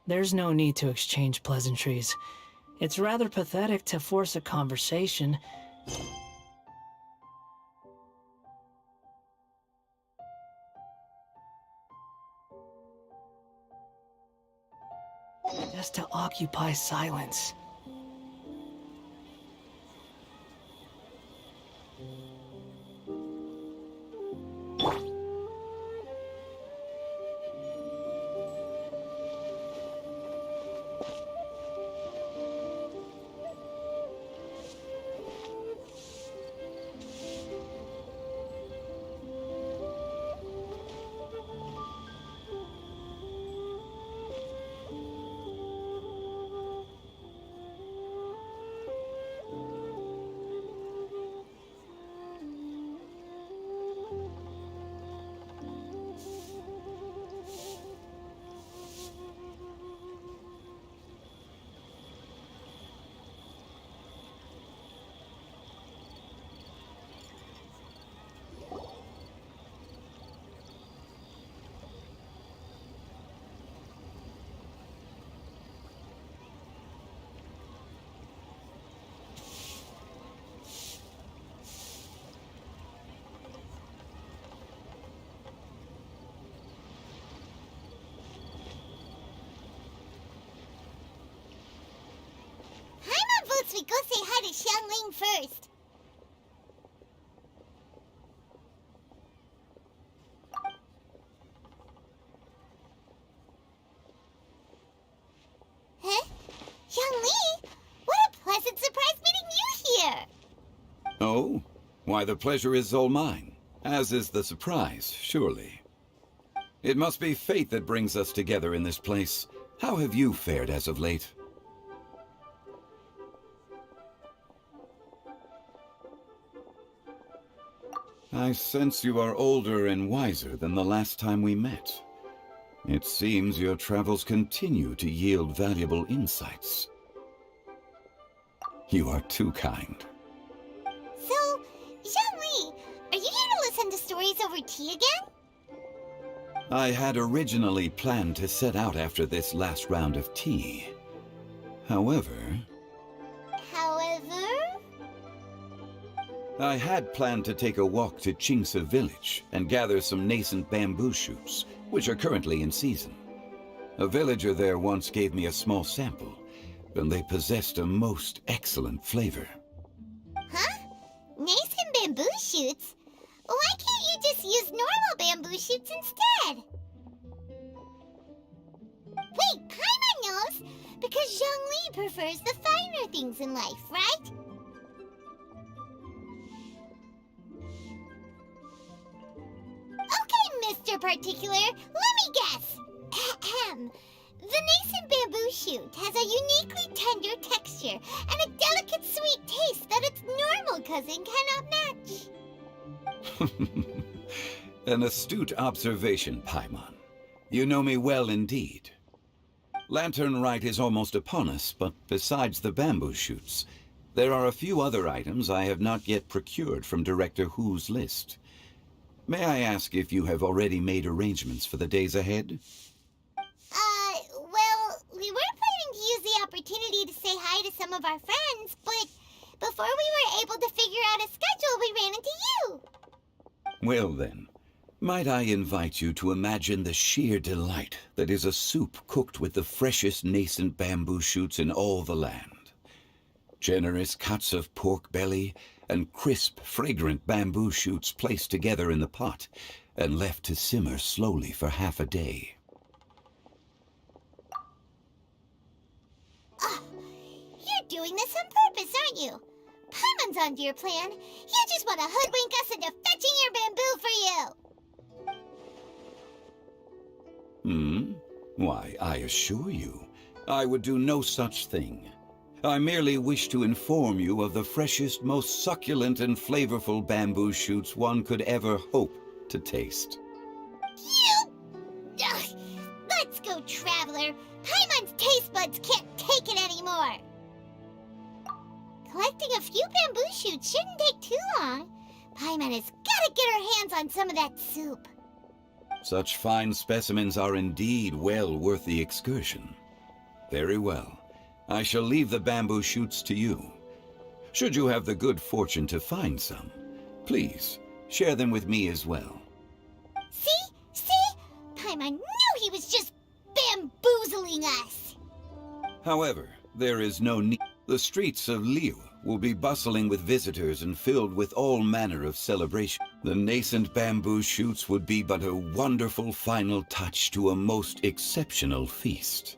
There's no need to exchange pleasantries. It's rather pathetic to force a conversation. Just to occupy silence. We go say hi to Xiangling first. Huh? Xiangling? What a pleasant surprise meeting you here! Oh? Why, the pleasure is all mine. As is the surprise, surely. It must be fate that brings us together in this place. How have you fared as of late? I sense you are older and wiser than the last time we met. It seems your travels continue to yield valuable insights. You are too kind. So, Xiangling, are you here to listen to stories over tea again? I had originally planned to set out after this last round of tea. However... I had planned to take a walk to Qingce village and gather some nascent bamboo shoots, which are currently in season. A villager there once gave me a small sample, and they possessed a most excellent flavor. Huh? Nascent bamboo shoots? Why can't you just use normal bamboo shoots instead? Wait, Paimon knows! Because Zhongli prefers the finer things in life, right? Okay, Mr. Particular, let me guess. Ahem. The nascent bamboo shoot has a uniquely tender texture and a delicate sweet taste that its normal cousin cannot match. An astute observation, Paimon. You know me well indeed. Lantern Rite is almost upon us, but besides the bamboo shoots, there are a few other items I have not yet procured from Director Hu's list. May I ask if you have already made arrangements for the days ahead? Well, we were planning to use the opportunity to say hi to some of our friends, but before we were able to figure out a schedule, we ran into you. Well then, might I invite you to imagine the sheer delight that is a soup cooked with the freshest nascent bamboo shoots in all the land. Generous cuts of pork belly and crisp, fragrant bamboo shoots placed together in the pot and left to simmer slowly for half a day. You're doing this on purpose, aren't you? Paimon's onto your plan. You just want to hoodwink us into fetching your bamboo for you. Why, I assure you, I would do no such thing. I merely wish to inform you of the freshest, most succulent and flavorful bamboo shoots one could ever hope to taste. Ugh, let's go, Traveler. Paimon's taste buds can't take it anymore. Collecting a few bamboo shoots shouldn't take too long. Paimon has got to get her hands on some of that soup. Such fine specimens are indeed well worth the excursion. Very well. I shall leave the bamboo shoots to you. Should you have the good fortune to find some, please share them with me as well. See? See? Paimon knew he was just bamboozling us! However, there is no need. The streets of Liu will be bustling with visitors and filled with all manner of celebration. The nascent bamboo shoots would be but a wonderful final touch to a most exceptional feast.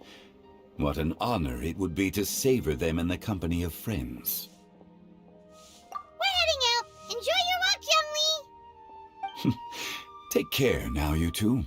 What an honor it would be to savor them in the company of friends. We're heading out. Enjoy your walk, young Lee. Take care now, you two.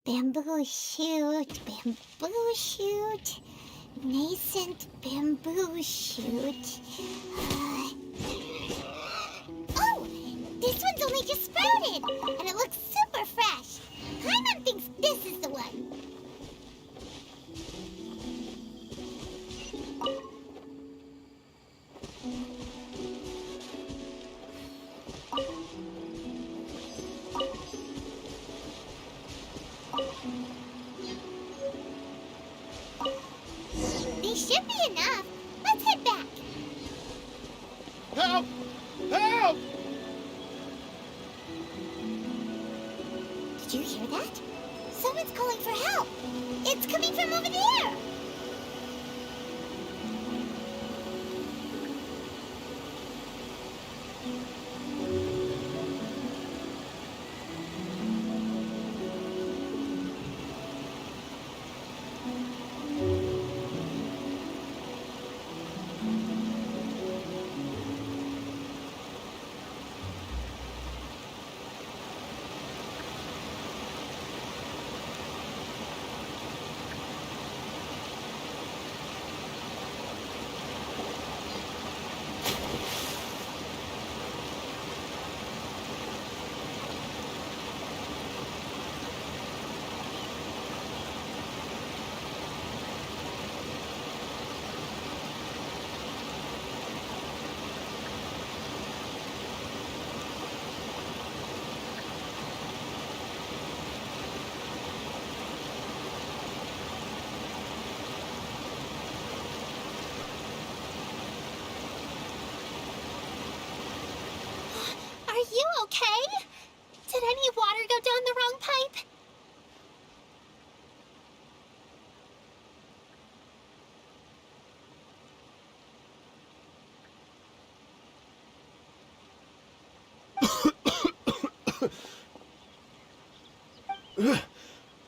Bamboo shoot, nascent bamboo shoot. Oh, this one's only just sprouted, and it looks super fresh. Paimon thinks this is the one. These should be enough. Let's head back. Help! Help! Did you hear that? Someone's calling for help. It's coming from over there.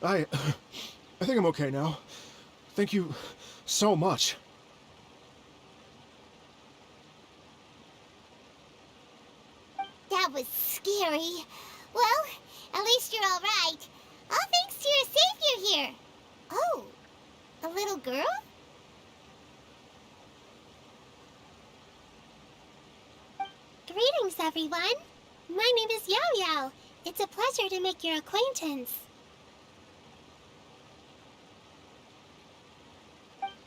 I think I'm okay now. Thank you so much. That was scary. Well, at least you're all right. All thanks to your savior here. Oh, a little girl? Greetings, everyone. My name is Yao Yao. It's a pleasure to make your acquaintance.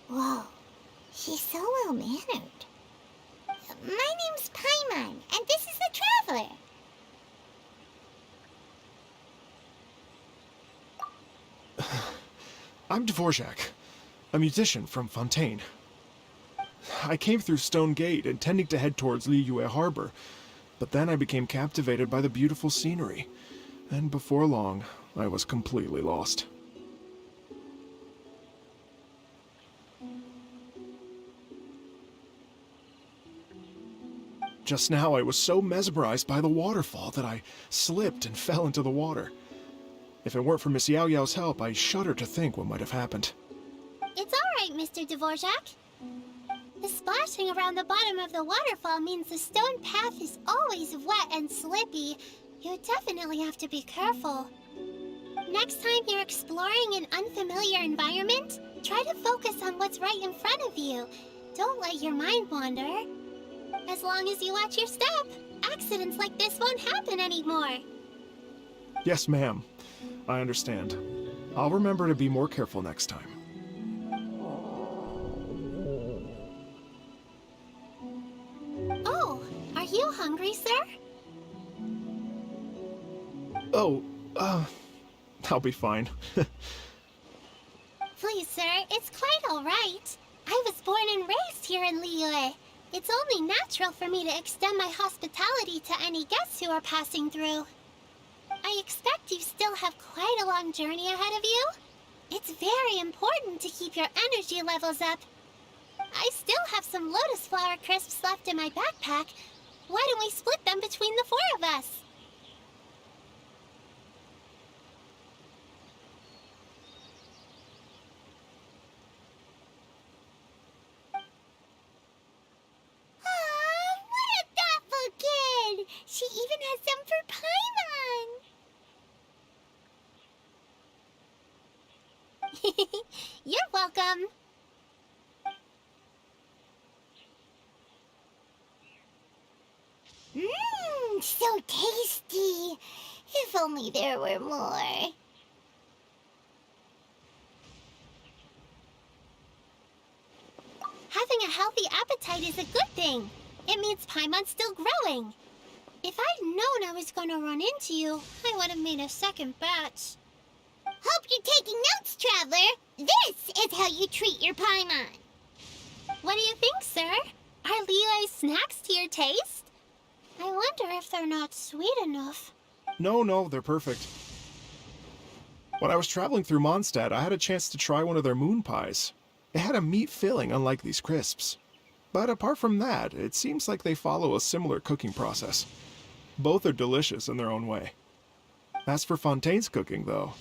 Whoa, she's so well-mannered. My name's Paimon, and this is the Traveler. I'm Dvorak, a musician from Fontaine. I came through Stone Gate, intending to head towards Liyue Harbor, but then I became captivated by the beautiful scenery, and before long, I was completely lost. Just now, I was so mesmerized by the waterfall that I slipped and fell into the water. If it weren't for Miss Yao Yao's help, I shudder to think what might have happened. It's all right, Mr. Dvorak. The splashing around the bottom of the waterfall means the stone path is always wet and slippy. You definitely have to be careful. Next time you're exploring an unfamiliar environment, try to focus on what's right in front of you. Don't let your mind wander. As long as you watch your step, accidents like this won't happen anymore. Yes, ma'am. I understand. I'll remember to be more careful next time. Oh, are you hungry, sir? Oh, I'll be fine. Please, sir, it's quite all right. I was born and raised here in Liyue. It's only natural for me to extend my hospitality to any guests who are passing through. I expect you still have quite a long journey ahead of you. It's very important to keep your energy levels up. I still have some lotus flower crisps left in my backpack. Why don't we split them between the four of us? What a thoughtful kid! She even has some for Paimon! You're welcome. Mmm, so tasty. If only there were more. Having a healthy appetite is a good thing. It means Paimon's still growing. If I'd known I was going to run into you, I would have made a second batch. Hope you're taking notes, Traveler. This is how you treat your Paimon. What do you think, sir? Are Liyue's snacks to your taste? I wonder if they're not sweet enough. No, they're perfect. When I was traveling through Mondstadt, I had a chance to try one of their moon pies. It had a meat filling, unlike these crisps. But apart from that, it seems like they follow a similar cooking process. Both are delicious in their own way. As for Fontaine's cooking, though,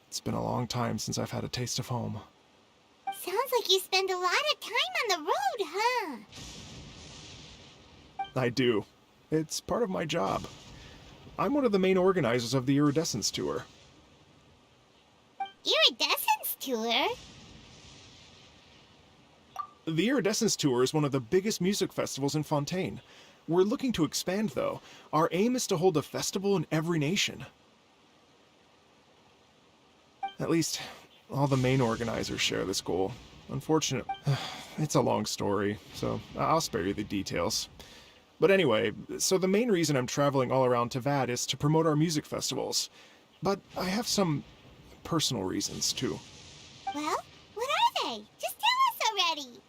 it's been a long time since I've had a taste of home. Sounds like you spend a lot of time on the road, huh? I do. It's part of my job. I'm one of the main organizers of the Iridescence Tour. Iridescence Tour? The Iridescence Tour is one of the biggest music festivals in Fontaine. We're looking to expand, though. Our aim is to hold a festival in every nation. At least, all the main organizers share this goal. Unfortunately, it's a long story, so I'll spare you the details. But anyway, so the main reason I'm traveling all around Tavad is to promote our music festivals. But I have some personal reasons, too. Well, what are they? Just tell us already.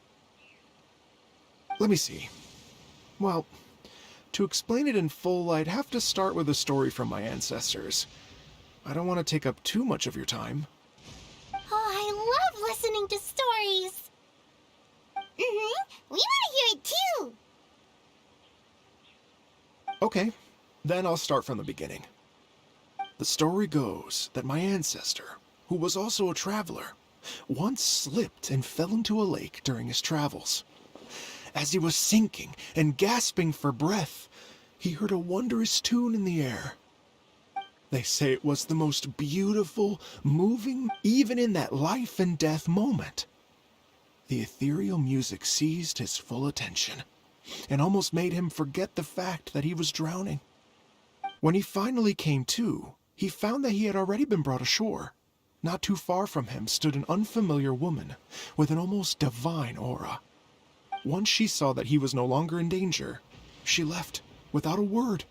Let me see. Well, to explain it in full, I'd have to start with a story from my ancestors. I don't want to take up too much of your time. Oh, I love listening to stories. We want to hear it too. Okay, Then I'll start from the beginning. The story goes that my ancestor, who was also a traveler, once slipped and fell into a lake during his travels. As he was sinking and gasping for breath, he heard a wondrous tune in the air. They say it was the most beautiful, moving, even in that life and death moment. The ethereal music seized his full attention and almost made him forget the fact that he was drowning. When he finally came to, he found that he had already been brought ashore. Not too far from him stood an unfamiliar woman with an almost divine aura. Once she saw that he was no longer in danger, she left without a word.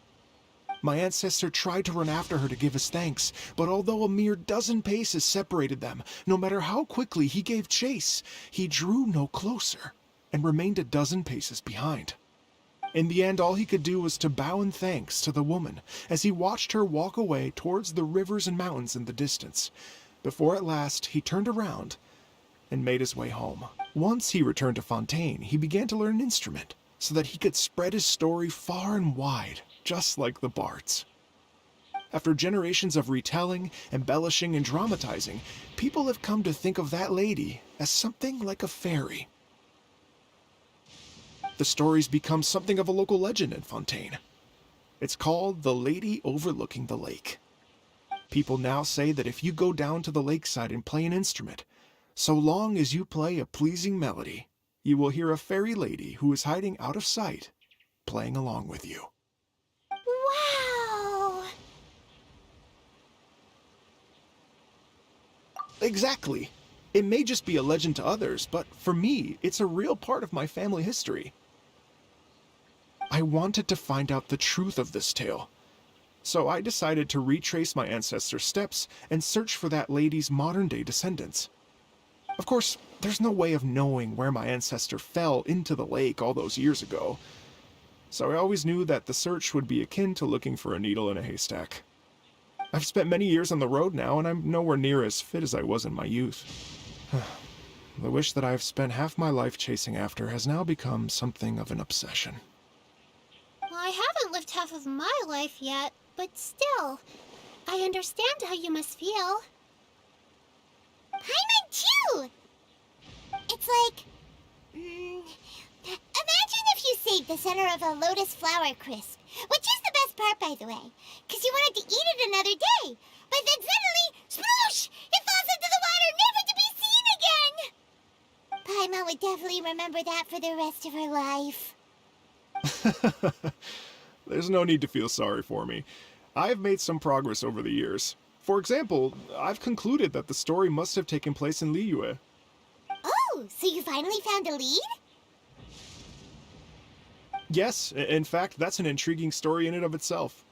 My ancestor tried to run after her to give his thanks, but although a mere dozen paces separated them, no matter how quickly he gave chase, he drew no closer and remained a dozen paces behind. In the end, all he could do was to bow in thanks to the woman as he watched her walk away towards the rivers and mountains in the distance, before at last he turned around and made his way home. Once he returned to Fontaine, he began to learn an instrument so that he could spread his story far and wide, just like the bards. After generations of retelling, embellishing, and dramatizing, people have come to think of that lady as something like a fairy. The story's become something of a local legend in Fontaine. It's called The Lady Overlooking the Lake. People now say that if you go down to the lakeside and play an instrument, so long as you play a pleasing melody, you will hear a fairy lady who is hiding out of sight, playing along with you. Wow! Exactly. It may just be a legend to others, but for me, it's a real part of my family history. I wanted to find out the truth of this tale, so I decided to retrace my ancestors' steps and search for that lady's modern-day descendants. Of course, there's no way of knowing where my ancestor fell into the lake all those years ago, so I always knew that the search would be akin to looking for a needle in a haystack. I've spent many years on the road now, and I'm nowhere near as fit as I was in my youth. The wish that I've spent half my life chasing after has now become something of an obsession. Well, I haven't lived half of my life yet, but still, I understand how you must feel. Paimon too! It's like... imagine if you saved the center of a lotus flower crisp, which is the best part, by the way, because you wanted to eat it another day, but then suddenly, sploosh! It falls into the water, never to be seen again! Paimon would definitely remember that for the rest of her life. There's no need to feel sorry for me. I've made some progress over the years. For example, I've concluded that the story must have taken place in Liyue. Oh, so you finally found a lead? Yes, in fact, that's an intriguing story in and of itself.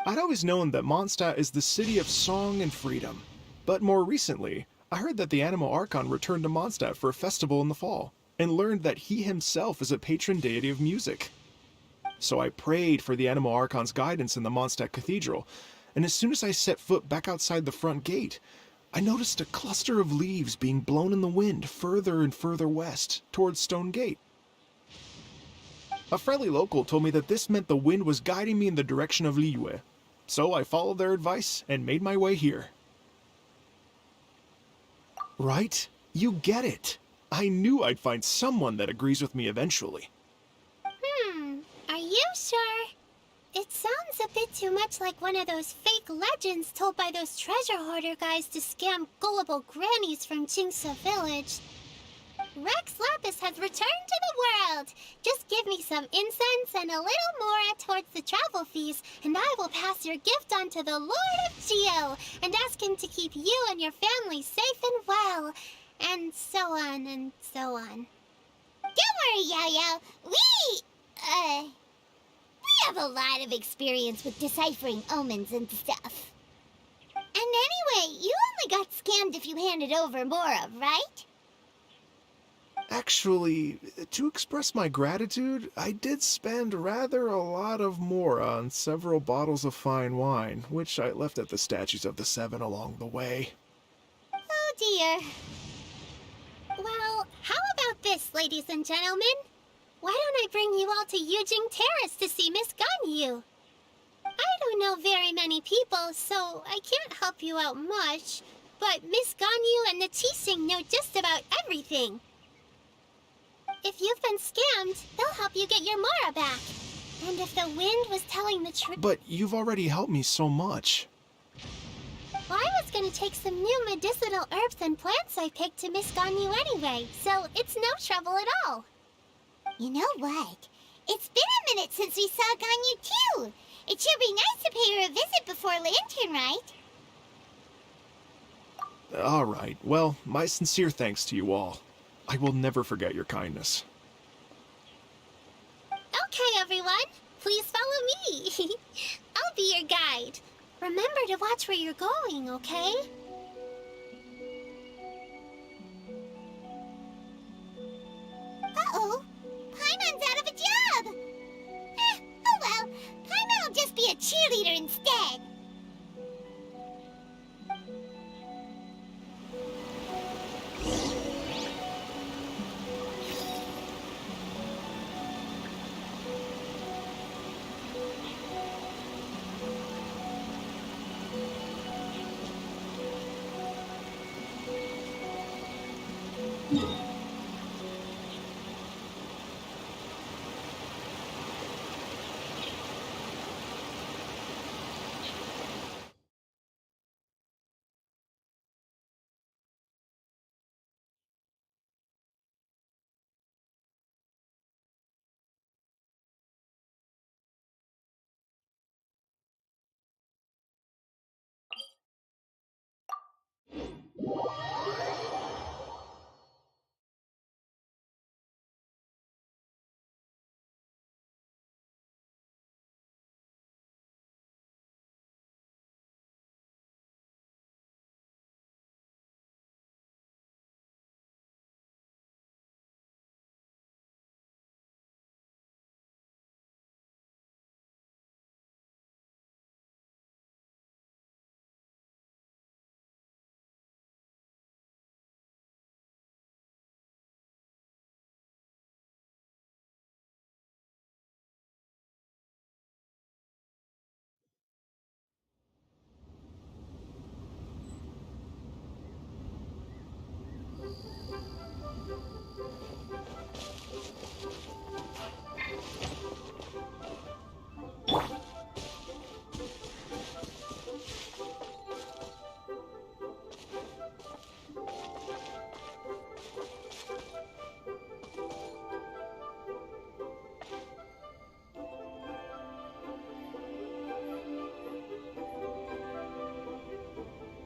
I'd always known that Mondstadt is the city of song and freedom, but more recently, I heard that the Anemo Archon returned to Mondstadt for a festival in the fall, and learned that he himself is a patron deity of music. So I prayed for the Anemo Archon's guidance in the Mondstadt Cathedral, and as soon as I set foot back outside the front gate, I noticed a cluster of leaves being blown in the wind further and further west, towards Stone Gate. A friendly local told me that this meant the wind was guiding me in the direction of Liyue, so I followed their advice and made my way here. Right? You get it. I knew I'd find someone that agrees with me eventually. Are you sure? It sounds a bit too much like one of those fake legends told by those treasure hoarder guys to scam gullible grannies from Jingsa Village. Rex Lapis has returned to the world! Just give me some incense and a little more towards the travel fees, and I will pass your gift on to the Lord of Geo, and ask him to keep you and your family safe and well, and so on and so on. Don't worry, Yao-Yao. We have a lot of experience with deciphering omens and stuff. And anyway, you only got scammed if you handed over Mora, right? Actually, to express my gratitude, I did spend rather a lot of more on several bottles of fine wine, which I left at the statues of the Seven along the way. Oh dear. Well, how about this, ladies and gentlemen? Why don't I bring you all to Yujing Terrace to see Miss Ganyu? know very many people, so I can't help you out much. But Miss Ganyu and the Tising know just about everything. If you've been scammed, they'll help you get your Mara back. And if the wind was telling the truth... But you've already helped me so much. Well, I was gonna take some new medicinal herbs and plants I picked to Miss Ganyu anyway, so it's no trouble at all. You know what? It's been a minute since we saw Ganyu too. It should be nice to pay her a visit before Lantern, right? All right, well, my sincere thanks to you all. I will never forget your kindness. Okay, everyone. Please follow me. I'll be your guide. Remember to watch where you're going, okay? Uh-oh. Paimon's out of a job. Oh well. Paimon will just be a cheerleader instead.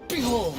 Behold!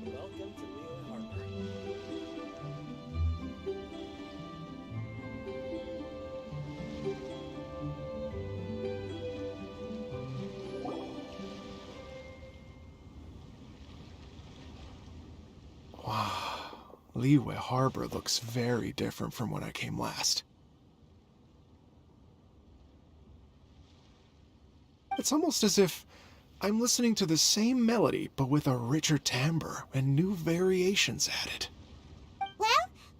Welcome to Liyue Harbor. Wow, Liyue Harbor looks very different from when I came last. It's almost as if I'm listening to the same melody, but with a richer timbre and new variations added. Well,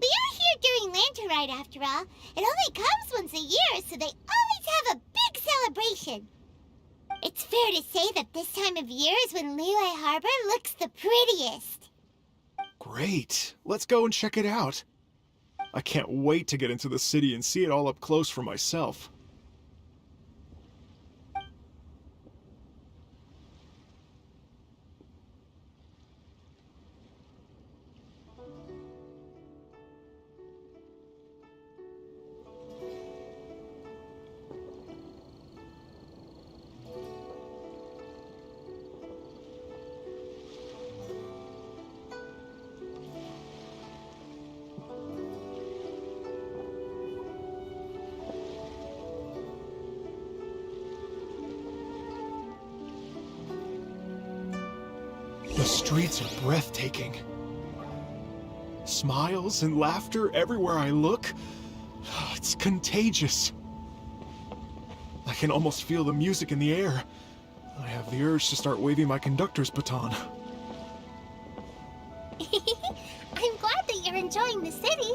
we are here during Lantern Rite after all. It only comes once a year, so they always have a big celebration. It's fair to say that this time of year is when Liyue Harbor looks the prettiest. Great, let's go and check it out. I can't wait to get into the city and see it all up close for myself. The streets are breathtaking. Smiles and laughter everywhere I look. It's contagious. I can almost feel the music in the air. I have the urge to start waving my conductor's baton. I'm glad that you're enjoying the city.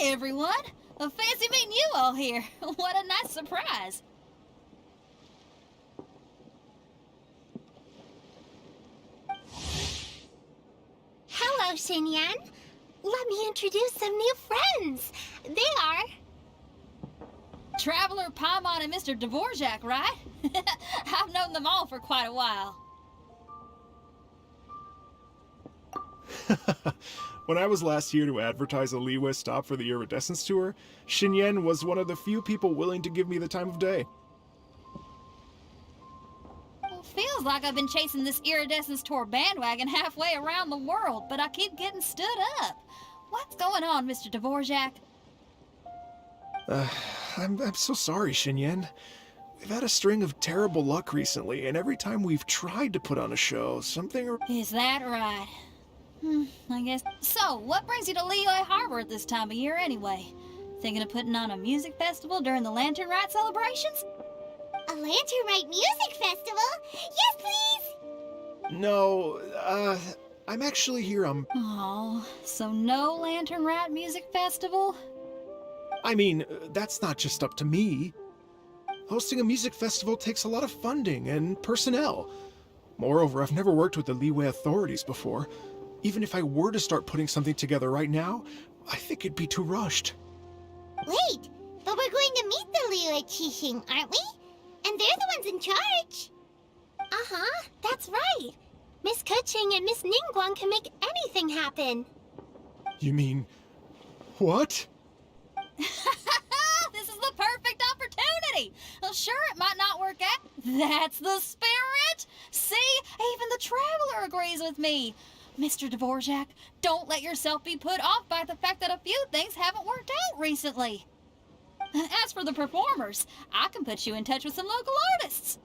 Hey, everyone. Fancy meeting you all here. What a nice surprise. Hello, Xinyan. Let me introduce some new friends. They are... Traveler, Paimon, and Mr. Dvorak, right? I've known them all for quite a while. When I was last here to advertise a Liyue stop for the Iridescence Tour, Xinyan was one of the few people willing to give me the time of day. Well, feels like I've been chasing this Iridescence Tour bandwagon halfway around the world, but I keep getting stood up. What's going on, Mr. Dvorak? I'm so sorry, Xinyan. We've had a string of terrible luck recently, and every time we've tried to put on a show, something... Is that right? I guess. So, what brings you to Liyue Harbor at this time of year anyway? Thinking of putting on a music festival during the Lantern Rite celebrations? A Lantern Rite Music Festival? Yes, please! No, I'm actually here, Oh, so no Lantern Rite Music Festival? I mean, that's not just up to me. Hosting a music festival takes a lot of funding and personnel. Moreover, I've never worked with the Liyue authorities before. Even if I were to start putting something together right now, I think it'd be too rushed. Wait, but we're going to meet the Liyue Qixing, aren't we? And they're the ones in charge. Uh-huh, that's right. Miss Keqing and Miss Ningguang can make anything happen. You mean... what? This is the perfect opportunity! Well, sure, it might not work out. That's the spirit! See, even the Traveler agrees with me. Mr. Dvorak, don't let yourself be put off by the fact that a few things haven't worked out recently. As for the performers, I can put you in touch with some local artists.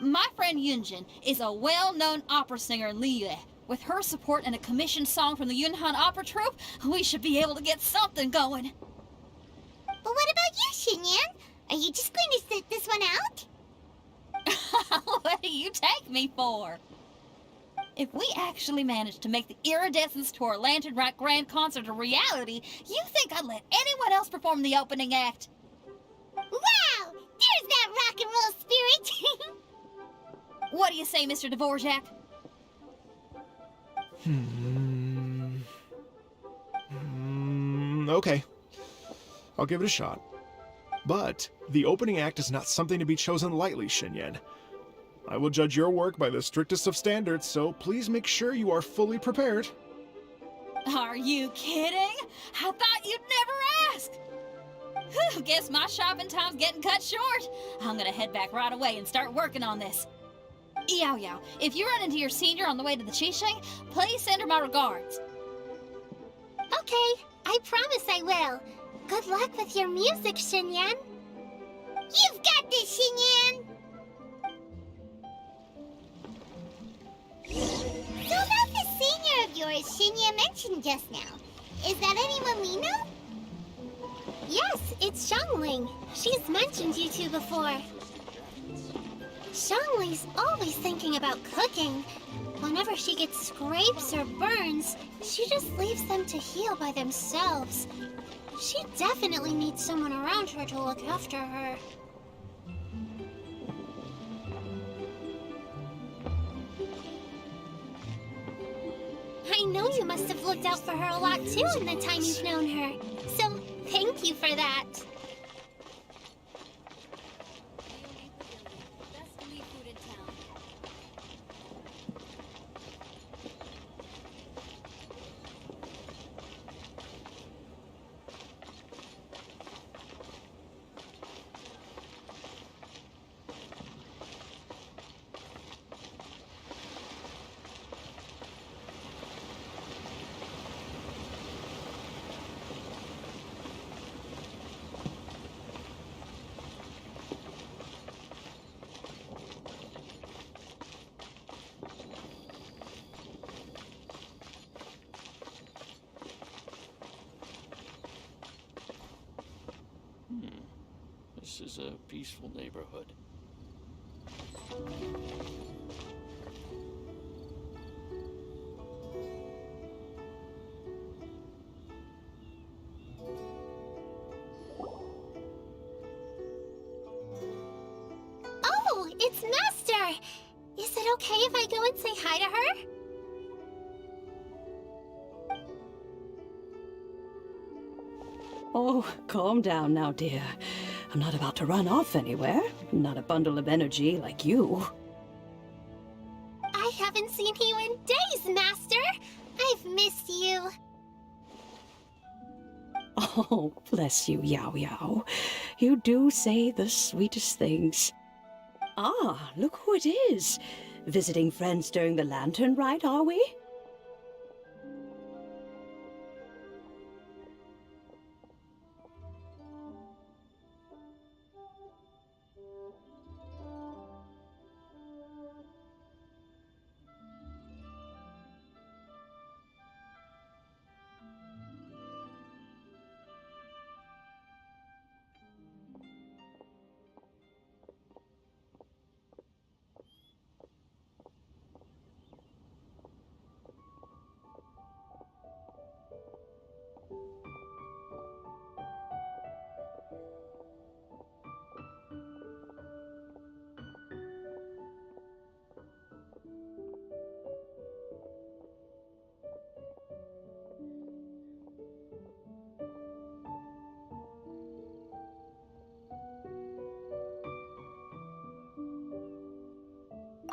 My friend Yunjin is a well-known opera singer in Liyue. With her support and a commissioned song from the Yunhan Opera Troupe, we should be able to get something going. But what about you, Xinyan? Are you just going to sit this one out? What do you take me for? If we actually manage to make the Iridescence Tour Lantern Rite Grand Concert a reality, you think I'd let anyone else perform the opening act? Wow! There's that rock and roll spirit! What do you say, Mr. Dvorak? Okay. I'll give it a shot. But the opening act is not something to be chosen lightly, Xinyan. I will judge your work by the strictest of standards, so please make sure you are fully prepared. Are you kidding? I thought you'd never ask. Whew, guess my shopping time's getting cut short. I'm gonna head back right away and start working on this. Yao Yao, if you run into your senior on the way to the Qixing, please send her my regards. Okay, I promise I will. Good luck with your music, Xinyan. You've got this, Xinyan! So about this senior of yours Xinyan mentioned just now, is that anyone we know? Yes, it's Xiangling. She's mentioned you two before. Xiangling's always thinking about cooking. Whenever she gets scrapes or burns, she just leaves them to heal by themselves. She definitely needs someone around her to look after her. I know you must have looked out for her a lot too in the time you've known her. So, thank you for that. This is a peaceful neighborhood. Oh, it's Master! Is it okay if I go and say hi to her? Oh, calm down now, dear. I'm not about to run off anywhere. I'm not a bundle of energy like you. I haven't seen you in days, Master! I've missed you. Oh, bless you, Yao Yao. You do say the sweetest things. Ah, look who it is. Visiting friends during the lantern rite, are we?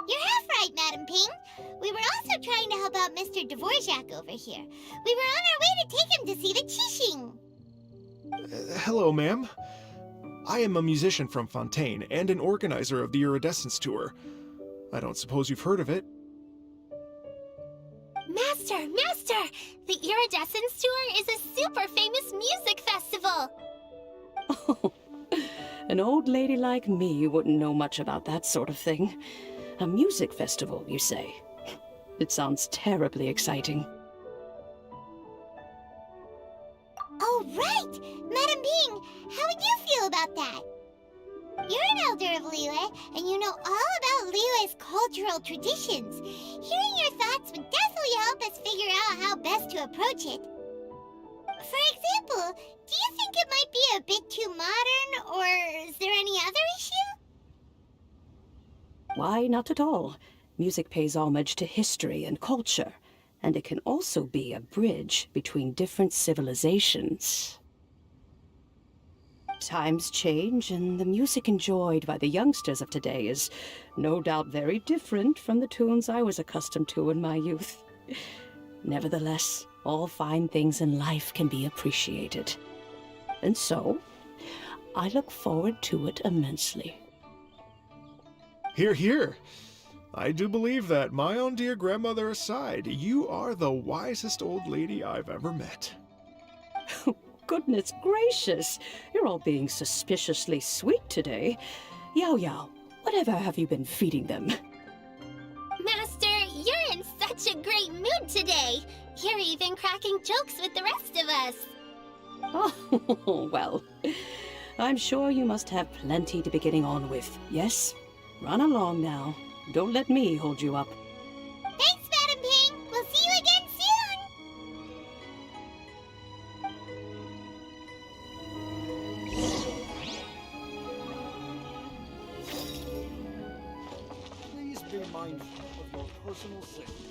You're half right, Madam Ping. We were also trying to help out Mr. Dvorak over here. We were on our way to take him to see the Qixing. Hello, ma'am. I am a musician from Fontaine and an organizer of the Iridescence Tour. I don't suppose you've heard of it. Master! The Iridescence Tour is a super famous music festival! Oh, an old lady like me wouldn't know much about that sort of thing. A music festival, you say? It sounds terribly exciting. Oh, right! Madam Ping, how would you feel about that? You're an elder of Liyue, and you know all about Liyue's cultural traditions. Hearing your thoughts would definitely help us figure out how best to approach it. For example, do you think it might be a bit too modern, or is there any other issue? Why, not at all. Music pays homage to history and culture, and it can also be a bridge between different civilizations. Times change, and the music enjoyed by the youngsters of today is no doubt very different from the tunes I was accustomed to in my youth. Nevertheless, all fine things in life can be appreciated. And so, I look forward to it immensely. Hear, hear. I do believe that, my own dear grandmother aside, you are the wisest old lady I've ever met. Goodness gracious, you're all being suspiciously sweet today. Yao Yao, whatever have you been feeding them? Master, you're in such a great mood today. You're even cracking jokes with the rest of us. Oh, well, I'm sure you must have plenty to be getting on with. Yes? Run along now. Don't let me hold you up. Thanks, Madam Ping. We'll see you again soon. Please be mindful of your personal safety.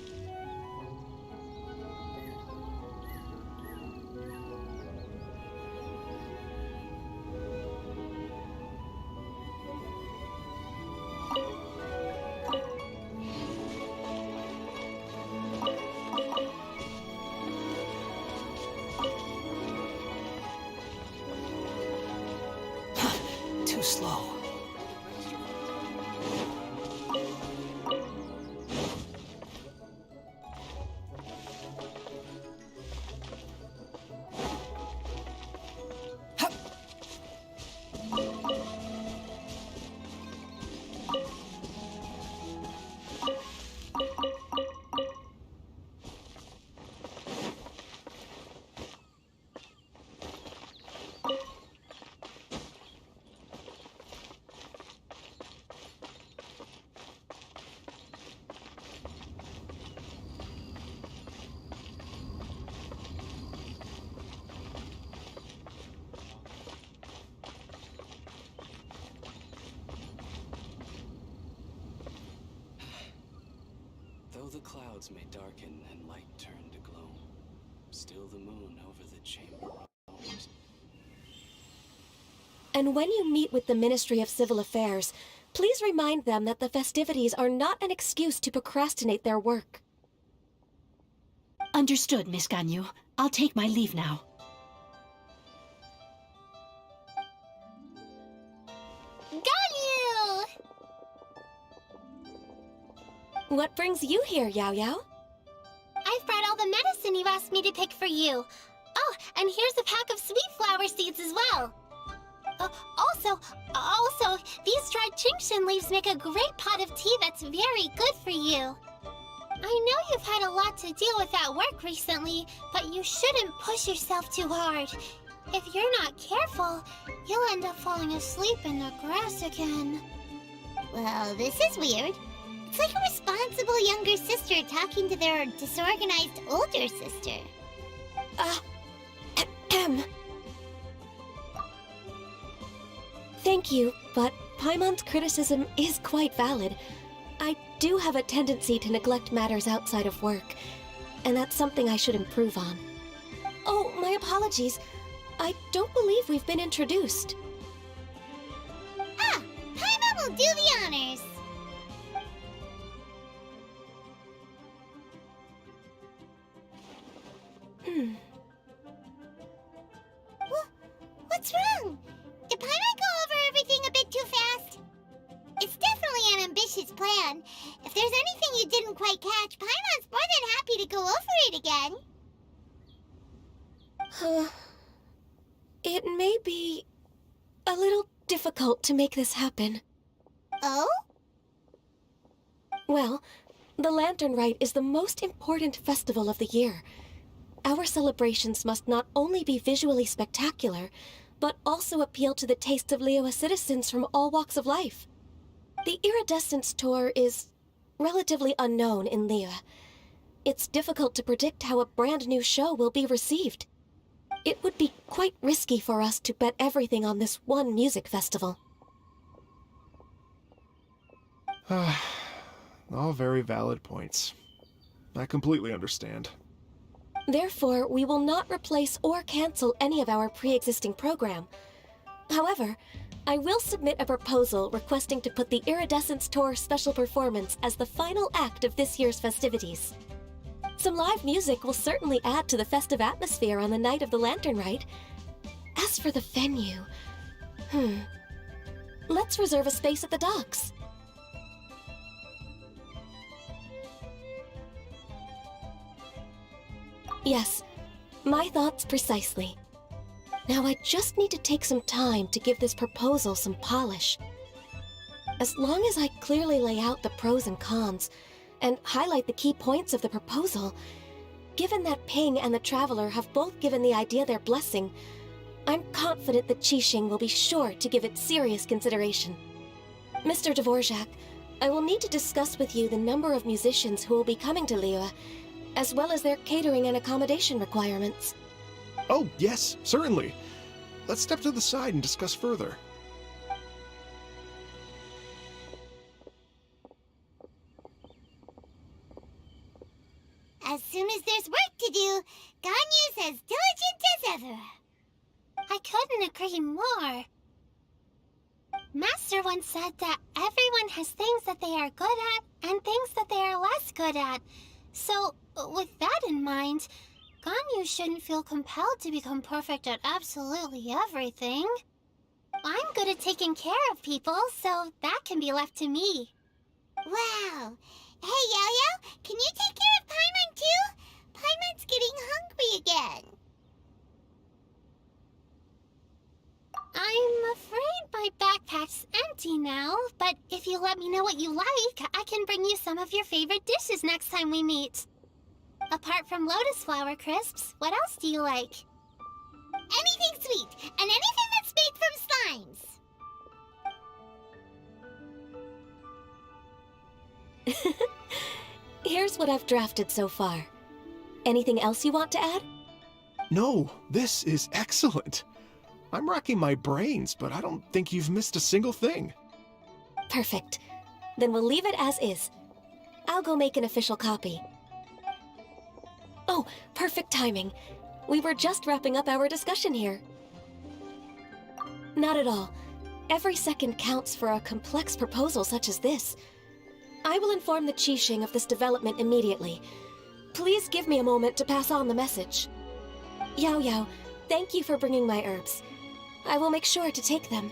Too slow. Though the clouds may darken and light turn to gloom, still the moon over the chamber roams. And when you meet with the Ministry of Civil Affairs, please remind them that the festivities are not an excuse to procrastinate their work. Understood, Miss Ganyu. I'll take my leave now. Ganyu! What brings you here, Yao Yao? I've brought all the medicine you asked me to pick for you. Oh, and here's a pack of sweet flower seeds as well. Also, these dried Genshin leaves make a great pot of tea that's very good for you. I know you've had a lot to deal with at work recently, but you shouldn't push yourself too hard. If you're not careful, you'll end up falling asleep in the grass again. Well, this is weird. It's like a responsible younger sister talking to their disorganized older sister. Thank you, but Paimon's criticism is quite valid. I do have a tendency to neglect matters outside of work, and that's something I should improve on. Oh, my apologies. I don't believe we've been introduced. Ah, Paimon will do the honors. What's wrong? Did Paimon go over everything a bit too fast? It's definitely an ambitious plan. If there's anything you didn't quite catch, Paimon's more than happy to go over it again. It may be a little difficult to make this happen. Oh? Well, the Lantern Rite is the most important festival of the year. Our celebrations must not only be visually spectacular, but also appeal to the tastes of Liyue citizens from all walks of life. The Iridescence Tour is relatively unknown in Liyue. It's difficult to predict how a brand new show will be received. It would be quite risky for us to bet everything on this one music festival. All very valid points. I completely understand. Therefore, we will not replace or cancel any of our pre-existing program. However, I will submit a proposal requesting to put the Iridescence Tour special performance as the final act of this year's festivities. Some live music will certainly add to the festive atmosphere on the night of the Lantern Rite. As for the venue... Let's reserve a space at the docks. Yes, my thoughts precisely. Now I just need to take some time to give this proposal some polish. As long as I clearly lay out the pros and cons, and highlight the key points of the proposal, given that Ping and the Traveler have both given the idea their blessing, I'm confident that Qixing will be sure to give it serious consideration. Mr. Dvorak, I will need to discuss with you the number of musicians who will be coming to Liyue, as well as their catering and accommodation requirements. Oh, yes, certainly. Let's step to the side and discuss further. As soon as there's work to do, Ganyu's as diligent as ever. I couldn't agree more. Master once said that everyone has things that they are good at and things that they are less good at. So, with that in mind, Ganyu shouldn't feel compelled to become perfect at absolutely everything. I'm good at taking care of people, so that can be left to me. Wow. Hey, Yo-Yo, can you take care of Paimon too? Paimon's getting hungry again. I'm afraid my backpack's empty now, but if you let me know what you like, I can bring you some of your favorite dishes next time we meet. Apart from lotus flower crisps, what else do you like? Anything sweet, and anything that's made from slimes. Here's what I've drafted so far. Anything else you want to add? No, this is excellent. I'm racking my brains, but I don't think you've missed a single thing. Perfect. Then we'll leave it as is. I'll go make an official copy. Oh, perfect timing. We were just wrapping up our discussion here. Not at all. Every second counts for a complex proposal such as this. I will inform the Qixing of this development immediately. Please give me a moment to pass on the message. Yao Yao, thank you for bringing my herbs. I will make sure to take them.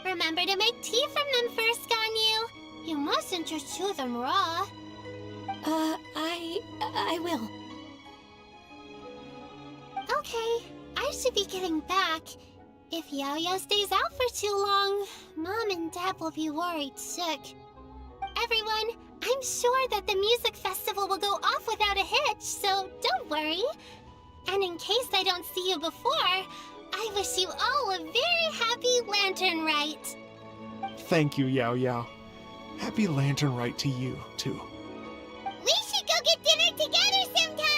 Remember to make tea from them first, Ganyu. You mustn't just chew them raw. I will. Okay, I should be getting back. If Yo-Yo stays out for too long, Mom and Dad will be worried sick. Everyone, I'm sure that the music festival will go off without a hitch, so don't worry. And in case I don't see you before, I wish you all a very happy Lantern Rite. Thank you, Yao Yao. Happy Lantern Rite to you, too. We should go get dinner together sometime!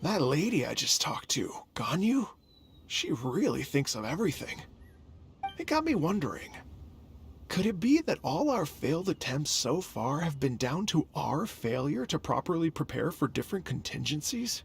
That lady I just talked to, Ganyu, she really thinks of everything. It got me wondering, could it be that all our failed attempts so far have been down to our failure to properly prepare for different contingencies?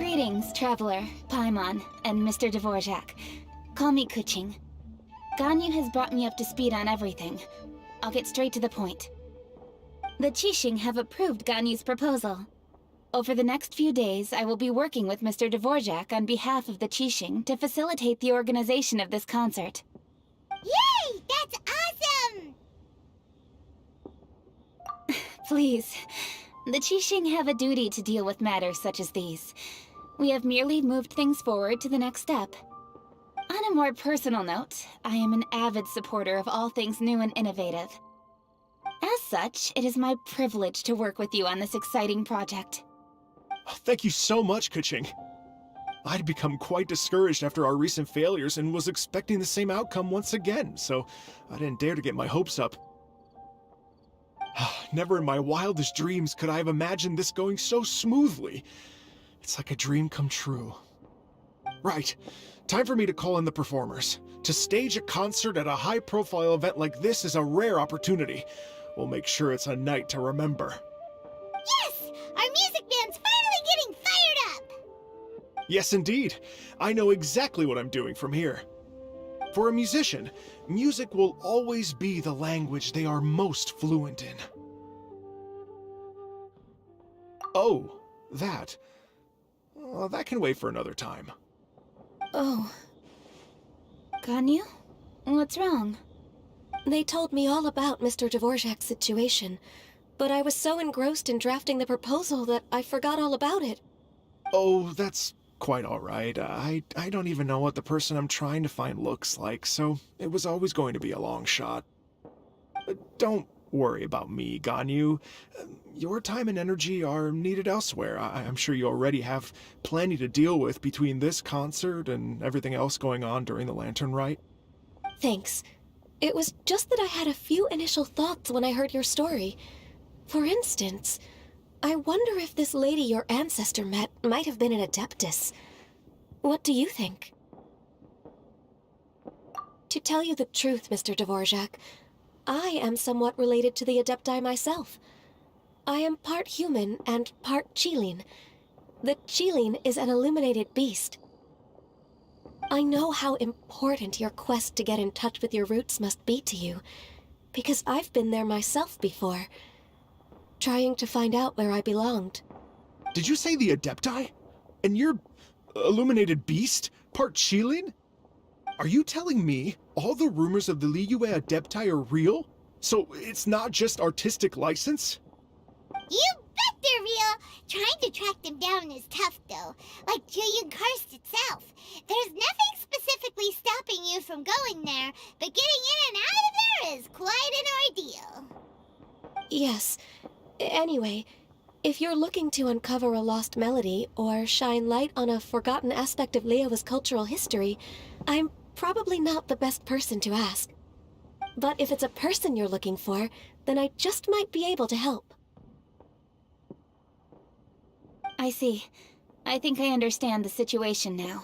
Greetings, Traveler, Paimon, and Mr. Dvorak. Call me Kuching. Ganyu has brought me up to speed on everything. I'll get straight to the point. The Qixing have approved Ganyu's proposal. Over the next few days, I will be working with Mr. Dvorak on behalf of the Qixing to facilitate the organization of this concert. Yay! That's awesome! Please, the Qixing have a duty to deal with matters such as these. We have merely moved things forward to the next step. On a more personal note, I am an avid supporter of all things new and innovative. As such, it is my privilege to work with you on this exciting project. Thank you so much, Kuching. I'd become quite discouraged after our recent failures and was expecting the same outcome once again, so I didn't dare to get my hopes up. Never in my wildest dreams could I have imagined this going so smoothly. It's like a dream come true. Right, time for me to call in the performers. To stage a concert at a high-profile event like this is a rare opportunity. We'll make sure it's a night to remember. Yes! Our music band's finally getting fired up! Yes, indeed. I know exactly what I'm doing from here. For a musician, music will always be the language they are most fluent in. Oh, that. Well, that can wait for another time. Oh. Ganyu? What's wrong? They told me all about Mr. Dvorak's situation, but I was so engrossed in drafting the proposal that I forgot all about it. Oh, that's quite all right. I don't even know what the person I'm trying to find looks like, so it was always going to be a long shot. Don't worry about me, Ganyu. Your time and energy are needed elsewhere. I'm sure you already have plenty to deal with between this concert and everything else going on during the Lantern Rite. Thanks. It was just that I had a few initial thoughts when I heard your story. For instance, I wonder if this lady your ancestor met might have been an Adeptus. What do you think? To tell you the truth, Mr. Dvorak, I am somewhat related to the Adepti myself. I am part human and part Qilin. The Qilin is an illuminated beast. I know how important your quest to get in touch with your roots must be to you, because I've been there myself before, trying to find out where I belonged. Did you say the Adepti? And you're illuminated beast? Part Qilin? Are you telling me all the rumors of the Liyue Adepti are real? So it's not just artistic license? You bet they're real! Trying to track them down is tough, though. Like Julian Karst itself. There's nothing specifically stopping you from going there, but getting in and out of there is quite an ordeal. Yes. Anyway, if you're looking to uncover a lost melody or shine light on a forgotten aspect of Liyue's cultural history, I'm probably not the best person to ask. But if it's a person you're looking for, then I just might be able to help. I see. I think I understand the situation now.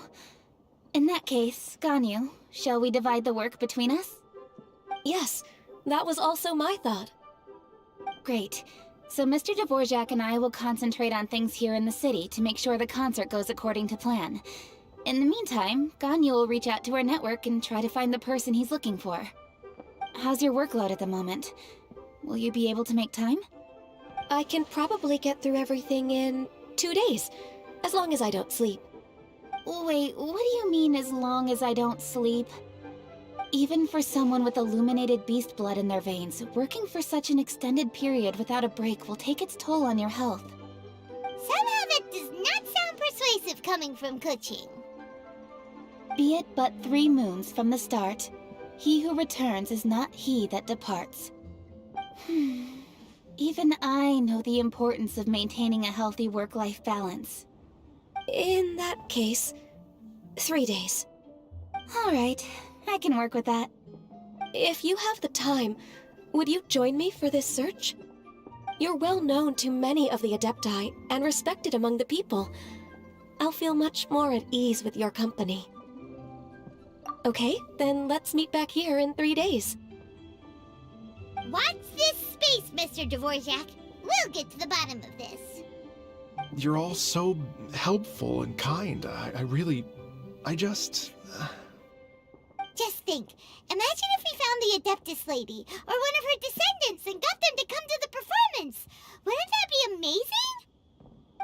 In that case, Ganyu, shall we divide the work between us? Yes, that was also my thought. Great. So Mr. Dvorak and I will concentrate on things here in the city to make sure the concert goes according to plan. In the meantime, Ganyu will reach out to our network and try to find the person he's looking for. How's your workload at the moment? Will you be able to make time? I can probably get through everything in 2 days, as long as I don't sleep. Wait, what do you mean as long as I don't sleep? Even for someone with illuminated beast blood in their veins, working for such an extended period without a break will take its toll on your health. Somehow that does not sound persuasive coming from Kuching. Be it but 3 moons from the start, he who returns is not he that departs. Even I know the importance of maintaining a healthy work-life balance. In that case, 3 days. All right, I can work with that. If you have the time, would you join me for this search? You're well known to many of the Adepti and respected among the people. I'll feel much more at ease with your company. Okay, then let's meet back here in 3 days. Watch this space, Mr. Dvorak. We'll get to the bottom of this. You're all so helpful and kind. I just... Just think, imagine if we found the Adeptus lady, or one of her descendants, and got them to come to the performance! Wouldn't that be amazing?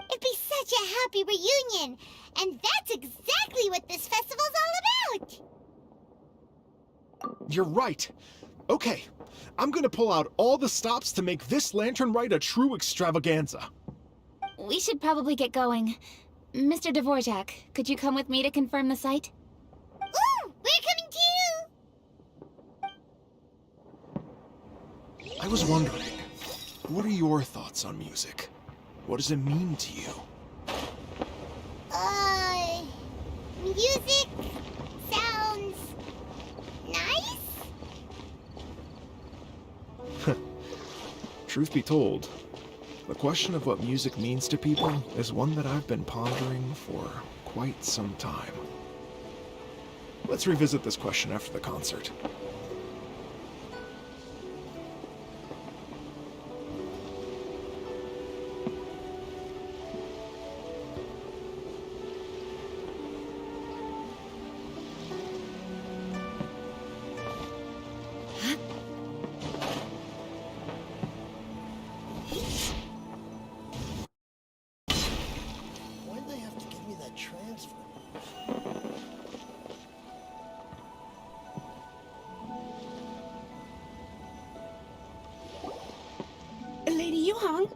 It'd be such a happy reunion, and that's exactly what this festival's all about! You're right. Okay, I'm gonna pull out all the stops to make this lantern rite a true extravaganza. We should probably get going. Mr. Dvorak, could you come with me to confirm the site? Ooh, we're coming too! I was wondering, what are your thoughts on music? What does it mean to you? Music sounds nice? Truth be told, the question of what music means to people is one that I've been pondering for quite some time. Let's revisit this question after the concert. Why'd they have to give me that transfer? Lady Yuhang?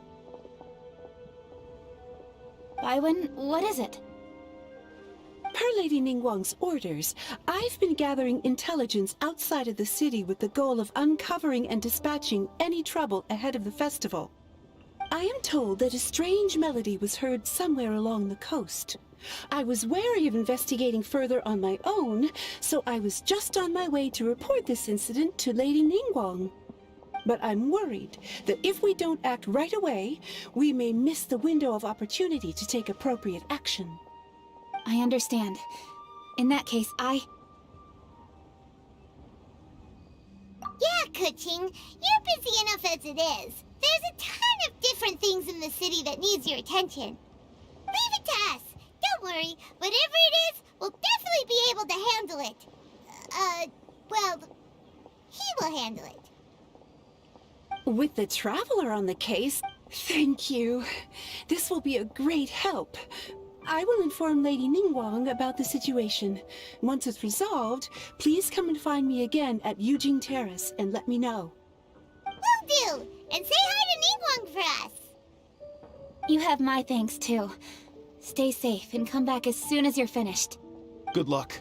Baiwen, what is it? Per Lady Ningguang's orders, I've been gathering intelligence outside of the city with the goal of uncovering and dispatching any trouble ahead of the festival. I am told that a strange melody was heard somewhere along the coast. I was wary of investigating further on my own, so I was just on my way to report this incident to Lady Ningguang. But I'm worried that if we don't act right away, we may miss the window of opportunity to take appropriate action. I understand. In that case, Yeah, Kuching, you're busy enough as it is. There's a ton of different things in the city that needs your attention. Leave it to us. Don't worry. Whatever it is, we'll definitely be able to handle it. Well, he will handle it. With the Traveler on the case, thank you. This will be a great help. I will inform Lady Ningguang about the situation. Once it's resolved, please come and find me again at Yujing Terrace and let me know. Will do! And say hi to Ningguang for us! you have my thanks too. Stay safe and come back as soon as you're finished. Good luck.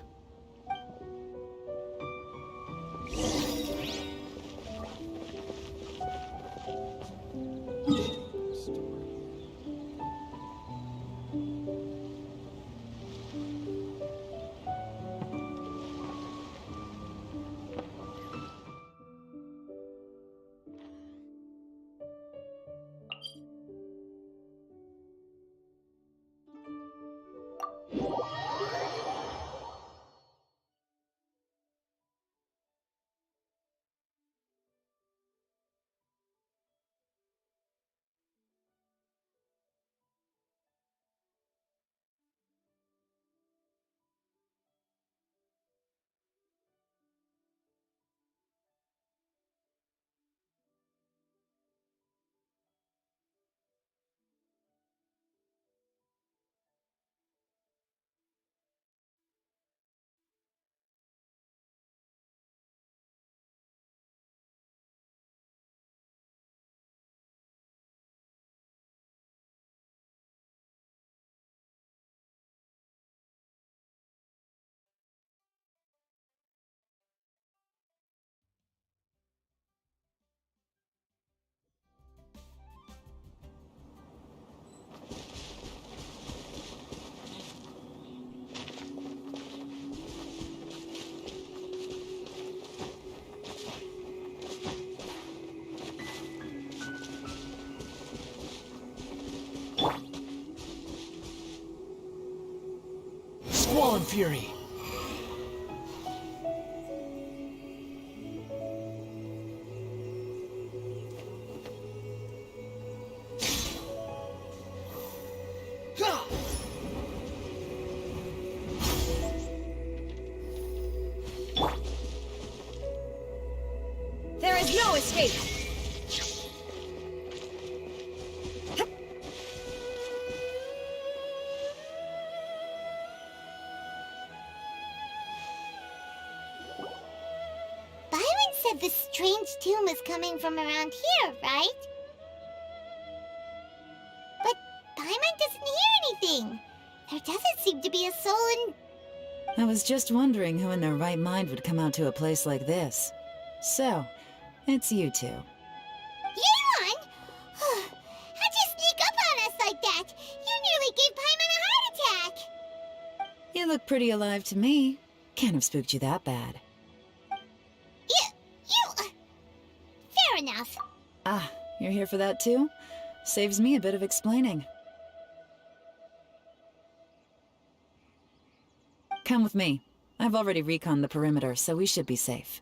Squall and Fury. There is no escape! Byron said the strange tomb was coming from around here, right? But Paimon doesn't hear anything. There doesn't seem to be a soul in... I was just wondering who in their right mind would come out to a place like this. So, it's you two. Yeon! How'd you sneak up on us like that? You nearly gave Paimon a heart attack! You look pretty alive to me. Can't have spooked you that bad. Fair enough. Ah, you're here for that too? Saves me a bit of explaining. Come with me. I've already reconned the perimeter, so we should be safe.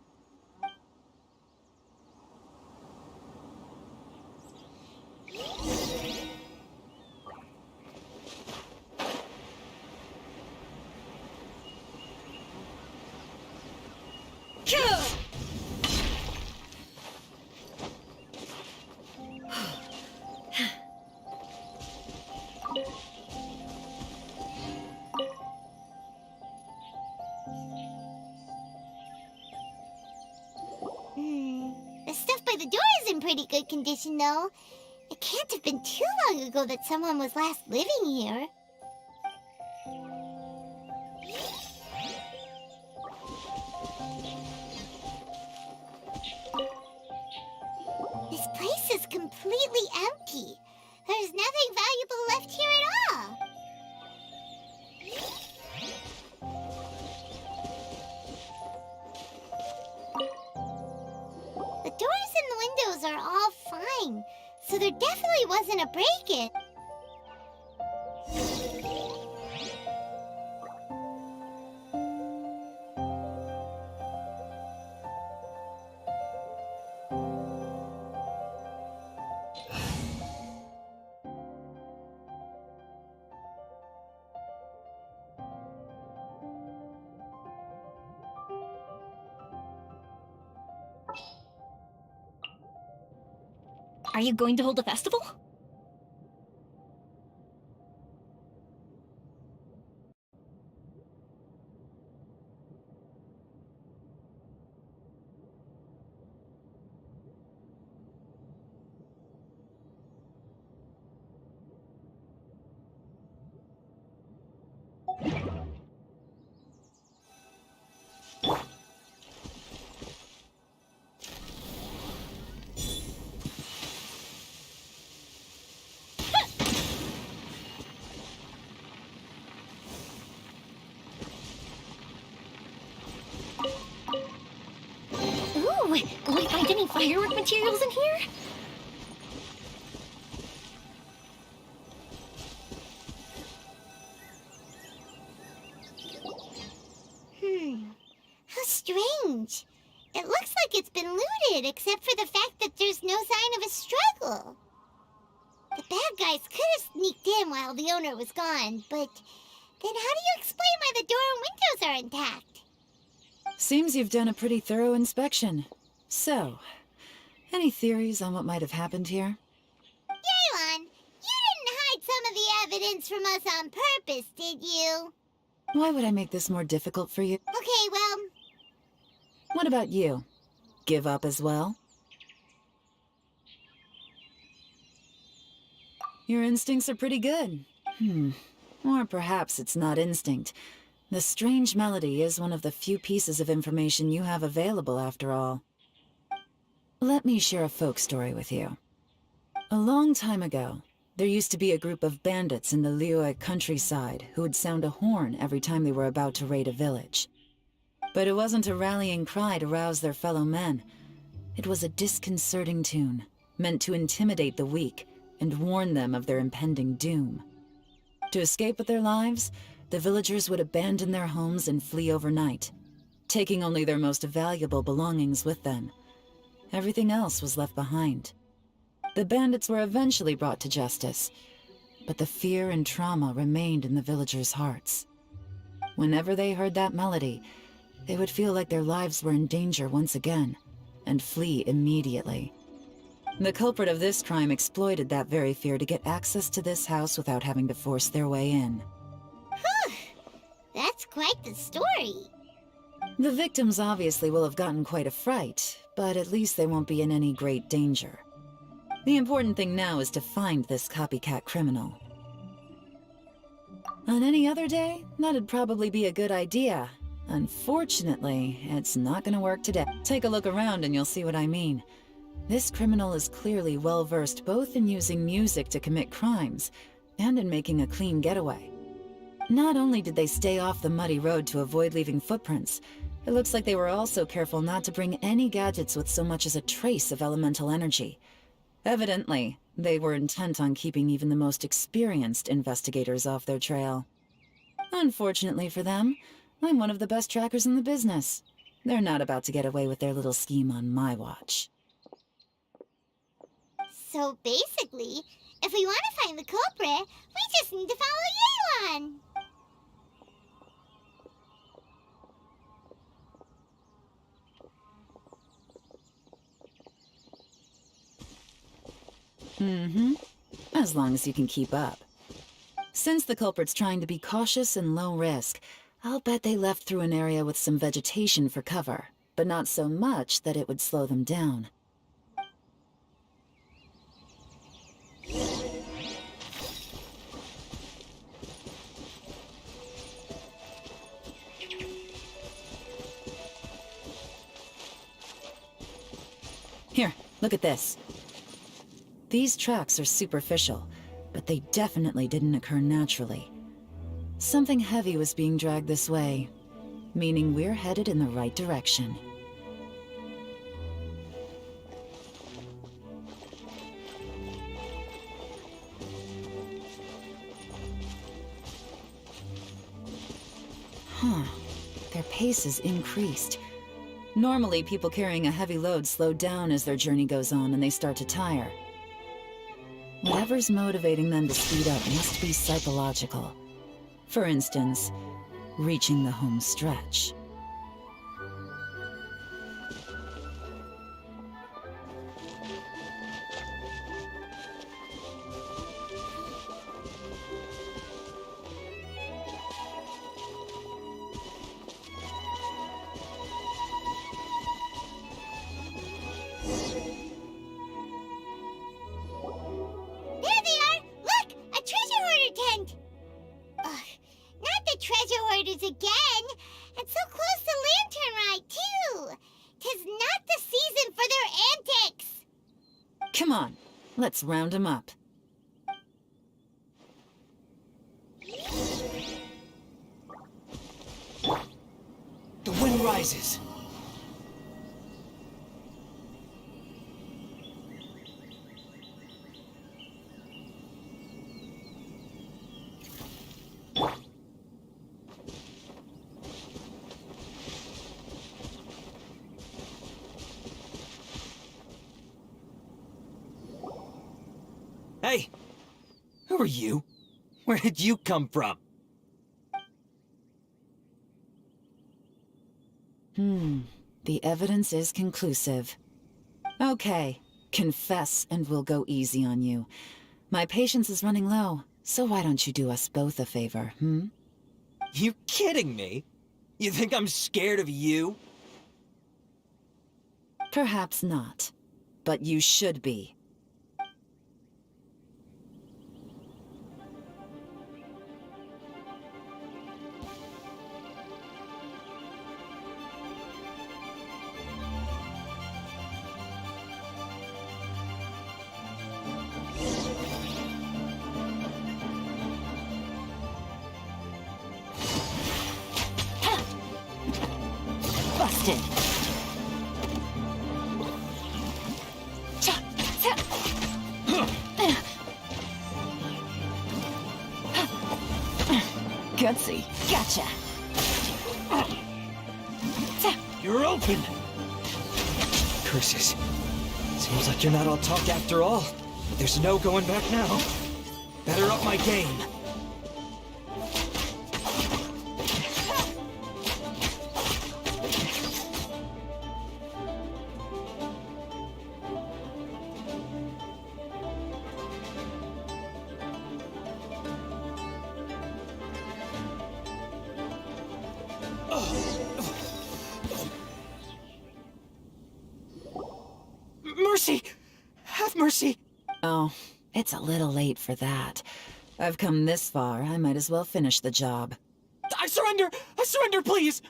The stuff by the door is in pretty good condition, though. It can't have been too long ago that someone was last living here. This place is completely empty. There's nothing valuable left here at all. The doors and the windows are all fine, so there definitely wasn't a break-in. Are you going to hold a festival? Will we find any firework materials in here? How strange. It looks like it's been looted, except for the fact that there's no sign of a struggle. The bad guys could have sneaked in while the owner was gone, but then how do you explain why the door and windows are intact? Seems you've done a pretty thorough inspection. So, any theories on what might have happened here? Yeon, you didn't hide some of the evidence from us on purpose, did you? Why would I make this more difficult for you? Okay, well... What about you? Give up as well? Your instincts are pretty good. Or perhaps it's not instinct. The strange melody is one of the few pieces of information you have available, after all. Let me share a folk story with you. A long time ago, there used to be a group of bandits in the Liyue countryside who would sound a horn every time they were about to raid a village. But it wasn't a rallying cry to rouse their fellow men. It was a disconcerting tune, meant to intimidate the weak and warn them of their impending doom. To escape with their lives, the villagers would abandon their homes and flee overnight, taking only their most valuable belongings with them. Everything else was left behind. The bandits were eventually brought to justice, but the fear and trauma remained in the villagers' hearts. Whenever they heard that melody, they would feel like their lives were in danger once again, and flee immediately. The culprit of this crime exploited that very fear to get access to this house without having to force their way in. That's quite the story. The victims obviously will have gotten quite a fright, but at least they won't be in any great danger. The important thing now is to find this copycat criminal. On any other day, that'd probably be a good idea. Unfortunately, it's not gonna work today. Take a look around and you'll see what I mean. This criminal is clearly well-versed both in using music to commit crimes and in making a clean getaway. Not only did they stay off the muddy road to avoid leaving footprints, it looks like they were also careful not to bring any gadgets with so much as a trace of elemental energy. Evidently, they were intent on keeping even the most experienced investigators off their trail. Unfortunately for them, I'm one of the best trackers in the business. They're not about to get away with their little scheme on my watch. So basically, if we want to find the culprit, we just need to follow Yelan. As long as you can keep up. Since the culprit's trying to be cautious and low risk, I'll bet they left through an area with some vegetation for cover, but not so much that it would slow them down. Here, look at this. These tracks are superficial, but they definitely didn't occur naturally. Something heavy was being dragged this way, meaning we're headed in the right direction. Their pace is increased. Normally, people carrying a heavy load slow down as their journey goes on and they start to tire. Whatever's motivating them to speed up must be psychological. For instance, reaching the home stretch. Again, and so close to Lantern Rite, too. 'Tis not the season for their antics. Come on, let's round them up. The wind rises. Hey! Who are you? Where did you come from? The evidence is conclusive. Okay, confess and we'll go easy on you. My patience is running low, so why don't you do us both a favor, You kidding me? You think I'm scared of you? Perhaps not, but you should be. Busted. Gutsy. Gotcha. You're open! Curses. Seems like you're not all talk after all. But there's no going back now. Better up my game. mercy! Have mercy! Oh, it's a little late for that. I've come this far, I might as well finish the job. I surrender! I surrender, please!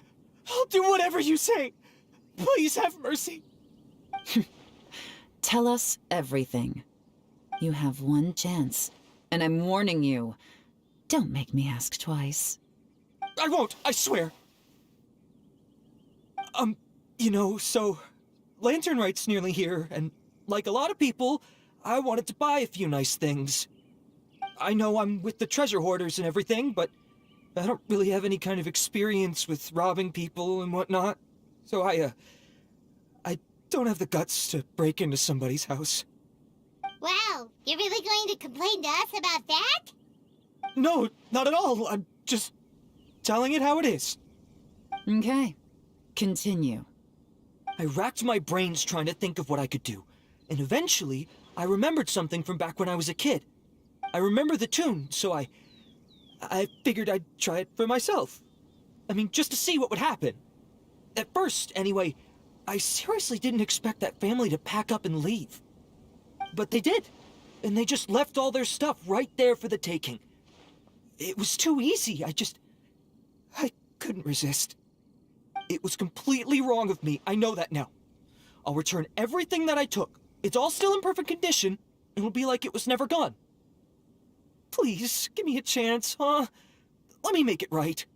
I'll do whatever you say! Please have mercy! Tell us everything. You have one chance, and I'm warning you. Don't make me ask twice. I won't, I swear! So, Lantern Rite's nearly here, and like a lot of people, I wanted to buy a few nice things. I know I'm with the treasure hoarders and everything, but I don't really have any kind of experience with robbing people and whatnot. So I don't have the guts to break into somebody's house. Wow, you're really going to complain to us about that? No, not at all. I'm just telling it how it is. Okay, continue. I racked my brains trying to think of what I could do, and eventually I remembered something from back when I was a kid. I remember the tune, so I figured I'd try it for myself. I mean, just to see what would happen. At first, anyway, I seriously didn't expect that family to pack up and leave. But they did, and they just left all their stuff right there for the taking. It was too easy, I couldn't resist. It was completely wrong of me, I know that now. I'll return everything that I took. It's all still in perfect condition, and it'll be like it was never gone. Please, give me a chance, huh? Let me make it right.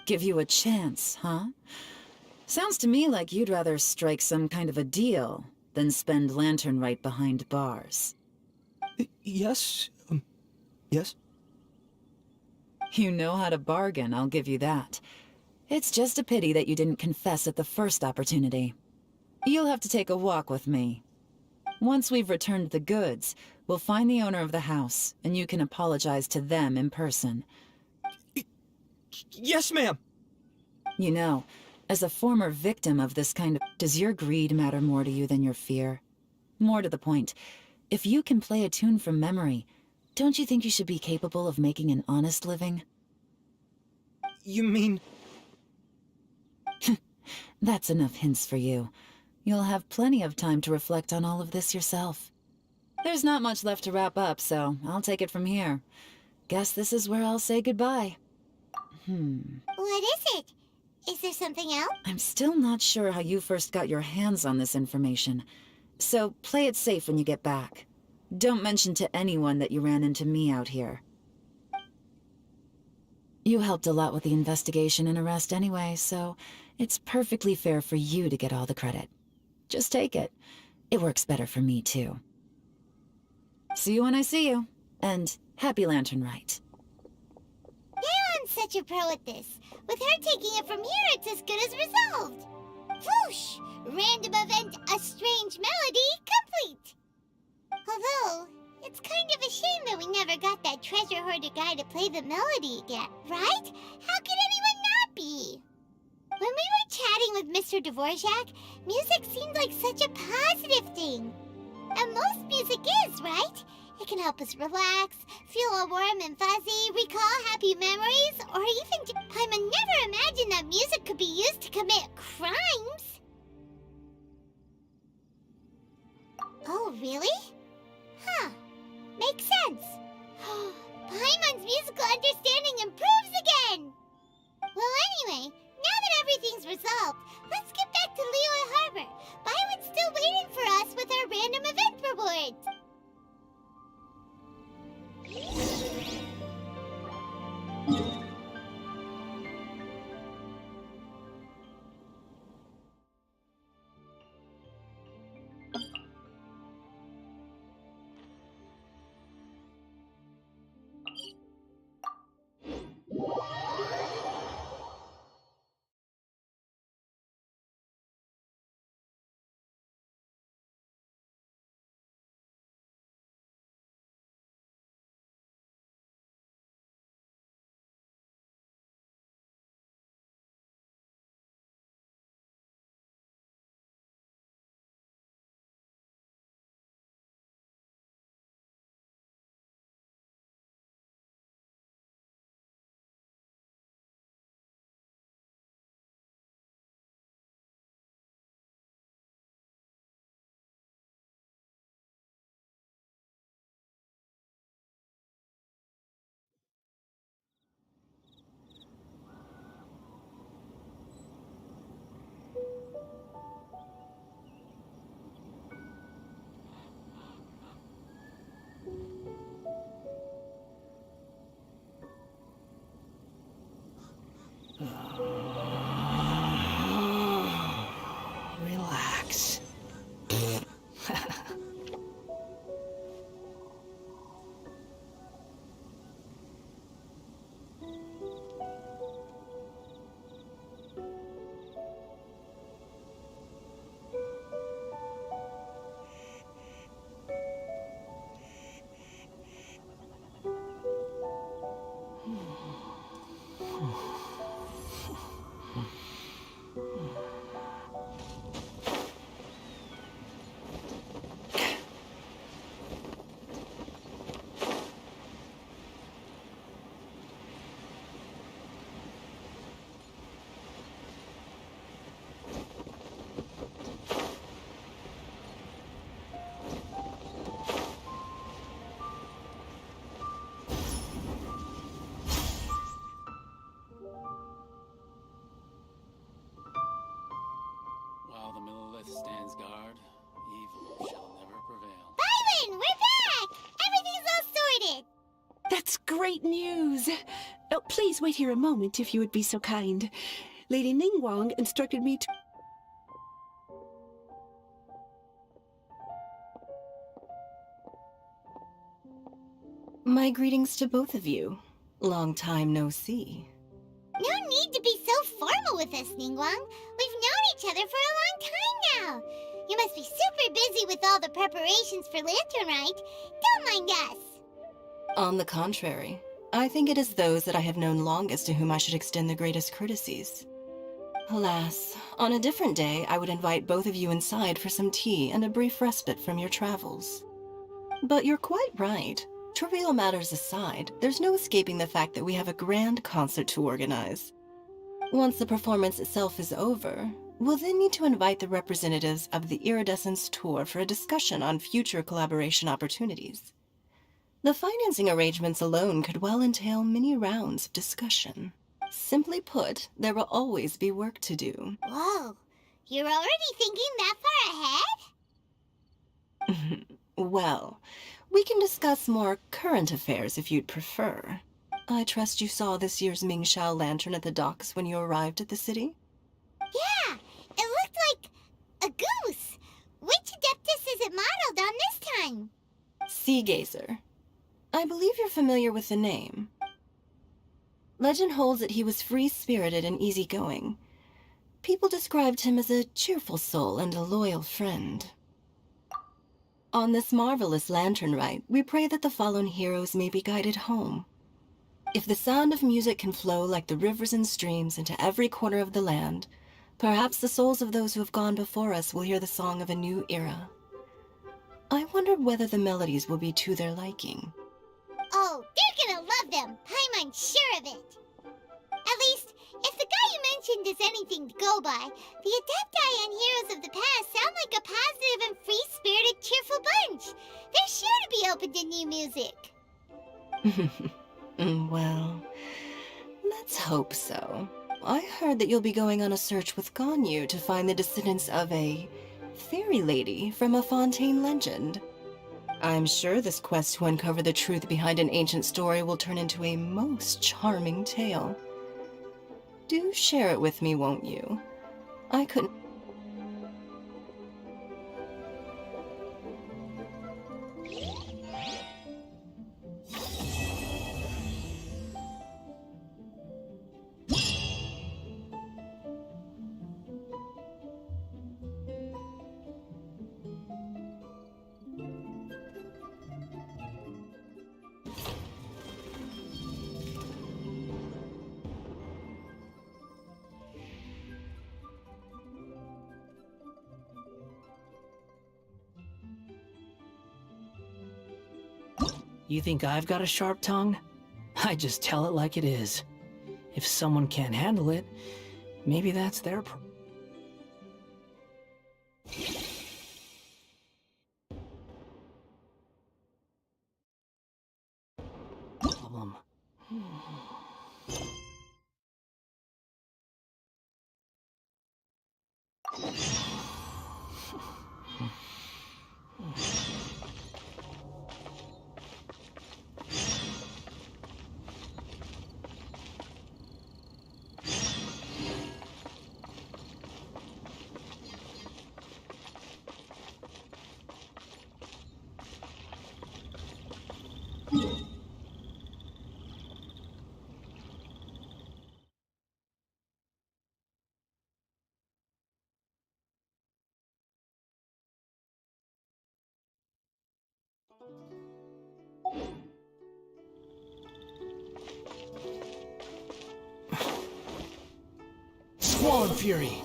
Give you a chance, huh? Sounds to me like you'd rather strike some kind of a deal than spend Lantern Rite behind bars. Yes? Yes? You know how to bargain, I'll give you that. It's just a pity that you didn't confess at the first opportunity. You'll have to take a walk with me. Once we've returned the goods, we'll find the owner of the house, and you can apologize to them in person. Yes, ma'am! You know, as a former victim of this kind of... Does your greed matter more to you than your fear? More to the point, if you can play a tune from memory, don't you think you should be capable of making an honest living? You mean... That's enough hints for you. You'll have plenty of time to reflect on all of this yourself. There's not much left to wrap up, so I'll take it from here. Guess this is where I'll say goodbye. What is it? Is there something else? I'm still not sure how you first got your hands on this information, so play it safe when you get back. Don't mention to anyone that you ran into me out here. You helped a lot with the investigation and arrest anyway, so it's perfectly fair for you to get all the credit. Just take it. It works better for me, too. See you when I see you, and happy Lantern Rite. Leon's such a pro at this. With her taking it from here, it's as good as resolved. Whoosh! Random event, a strange melody, complete! Although, it's kind of a shame that we never got that treasure hoarder guy to play the melody again, right? How could anyone not be? When we were chatting with Mr. Dvorak, music seemed like such a positive thing. And most music is, right? It can help us relax, feel all warm and fuzzy, recall happy memories, or even Paimon never imagined that music could be used to commit crimes. Oh, really? Huh. Makes sense. Paimon's musical understanding improves again! Well, anyway, now that everything's resolved, let's get back to Liyue Harbor. Byron's still waiting for us with our random event rewards. While the Millelith stands guard, evil shall never prevail. Byron, we're back! Everything's all sorted! That's great news. Oh, please wait here a moment if you would be so kind. Lady Ningguang instructed me to... My greetings to both of you. Long time no see. No need to be so formal with us, Ningguang. We've known each other for a long time now. You must be super busy with all the preparations for Lantern Rite. Don't mind us. On the contrary, I think it is those that I have known longest to whom I should extend the greatest courtesies. Alas, on a different day, I would invite both of you inside for some tea and a brief respite from your travels. But you're quite right. Trivial matters aside, there's no escaping the fact that we have a grand concert to organize. Once the performance itself is over, we'll then need to invite the representatives of the Iridescence Tour for a discussion on future collaboration opportunities. The financing arrangements alone could well entail many rounds of discussion. Simply put, there will always be work to do. Whoa, you're already thinking that far ahead? Well, we can discuss more current affairs if you'd prefer. I trust you saw this year's Mingxiao lantern at the docks when you arrived at the city? Yeah, it looked like a goose. Which Adeptus is it modeled on this time? Sea Gazer. I believe you're familiar with the name. Legend holds that he was free-spirited and easygoing. People described him as a cheerful soul and a loyal friend. On this marvelous lantern rite, we pray that the fallen heroes may be guided home. If the sound of music can flow like the rivers and streams into every corner of the land, perhaps the souls of those who have gone before us will hear the song of a new era. I wonder whether the melodies will be to their liking. Oh, they're gonna love them. Paimon's sure of it. At least, if the guy you mentioned is anything to go by, the Adepti and Heroes of the Past sound like a positive and free-spirited, cheerful bunch. They're sure to be open to new music. Well, let's hope so. I heard that you'll be going on a search with Ganyu to find the descendants of a fairy lady from a Fontaine legend. I'm sure this quest to uncover the truth behind an ancient story will turn into a most charming tale. Do share it with me, won't you? I couldn't... You think I've got a sharp tongue? I just tell it like it is. If someone can't handle it, maybe that's their problem. Squall and Fury!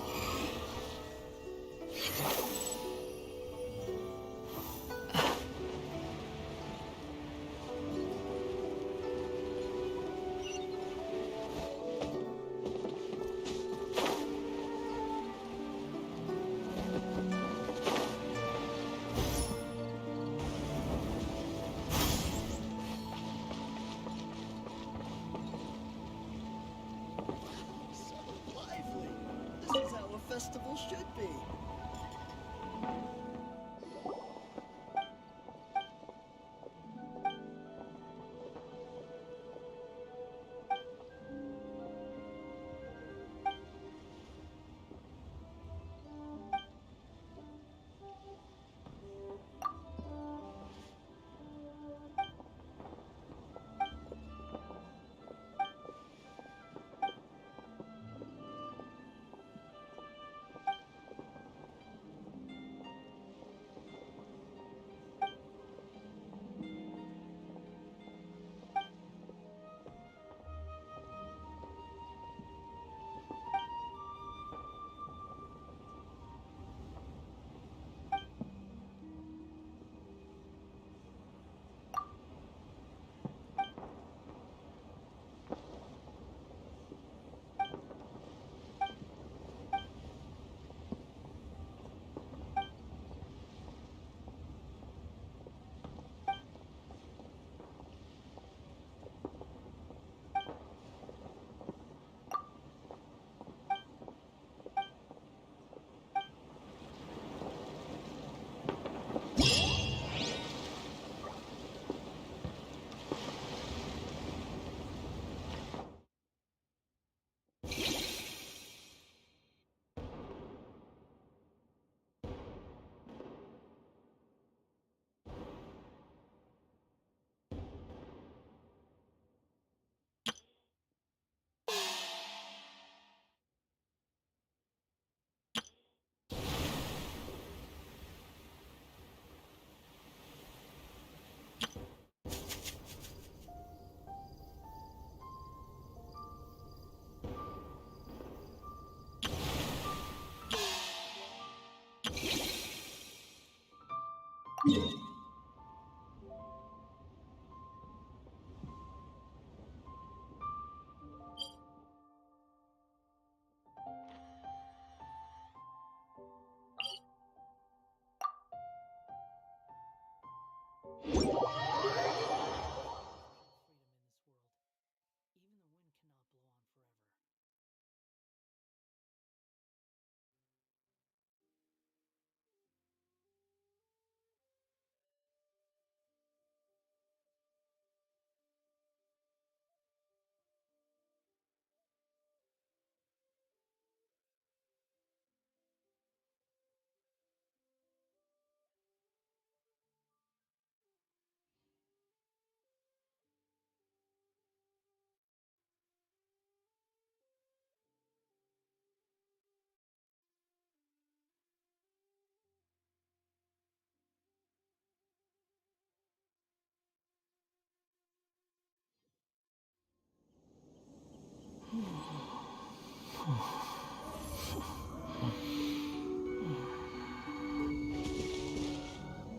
This is how a festival should be.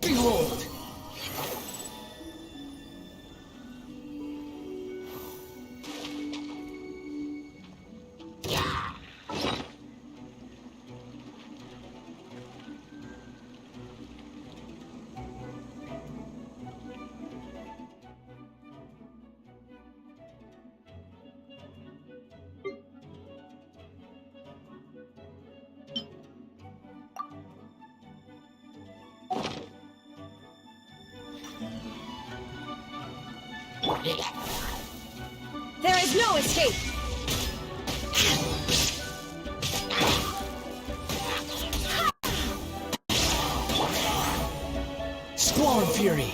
Behold! There is no escape! Squall and Fury!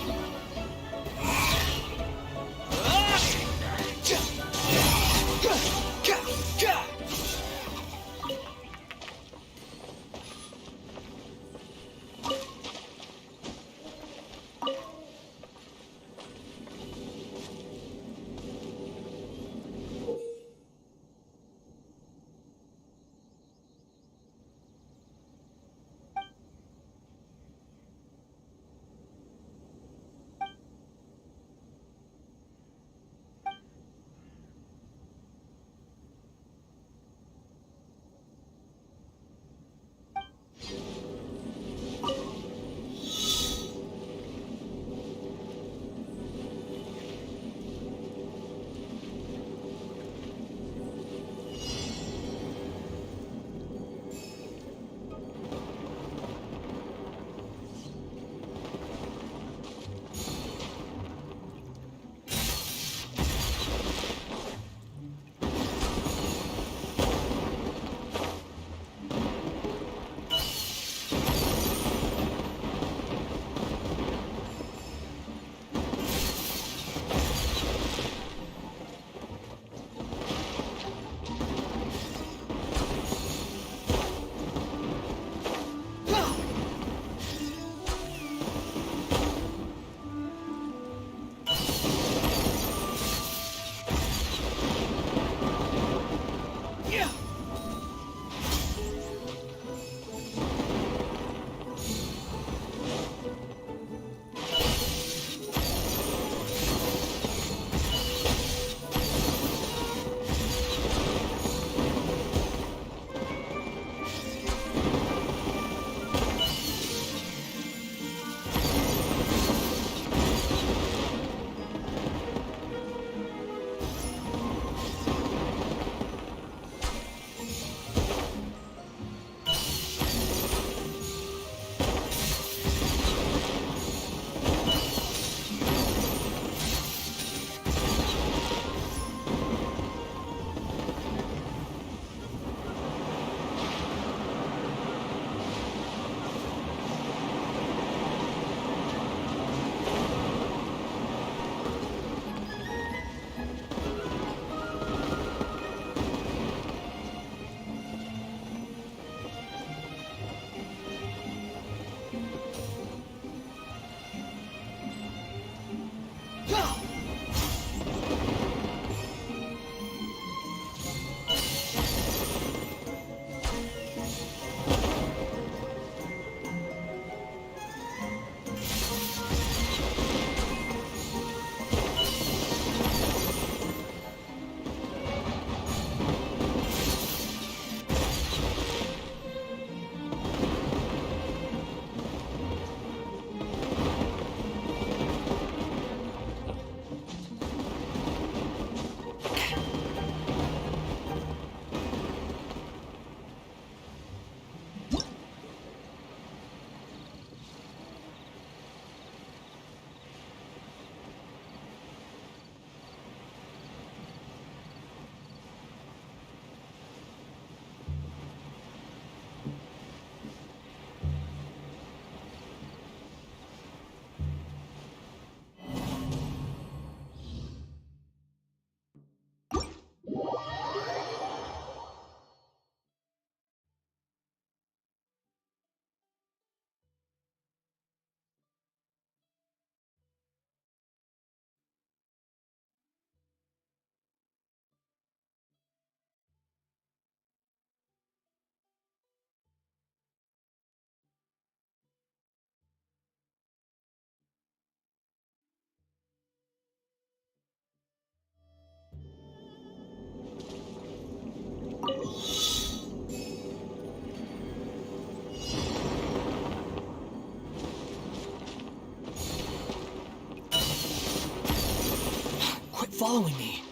following me.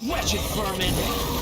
Wretched vermin!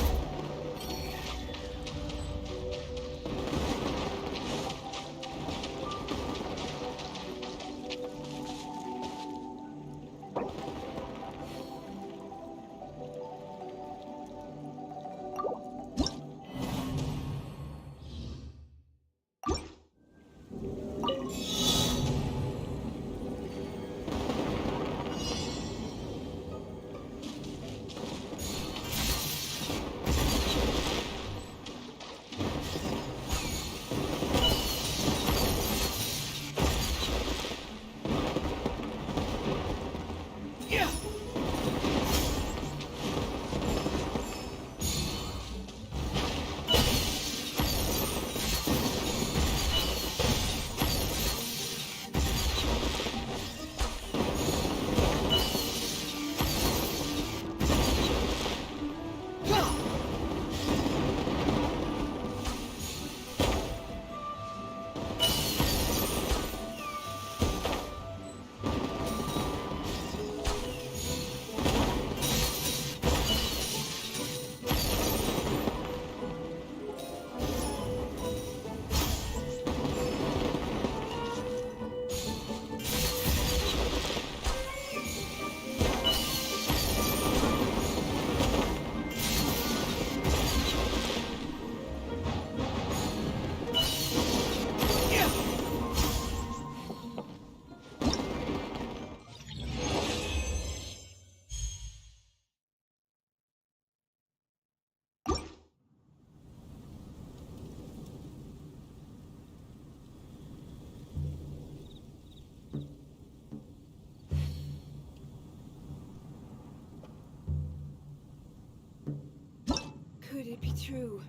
Could it be true?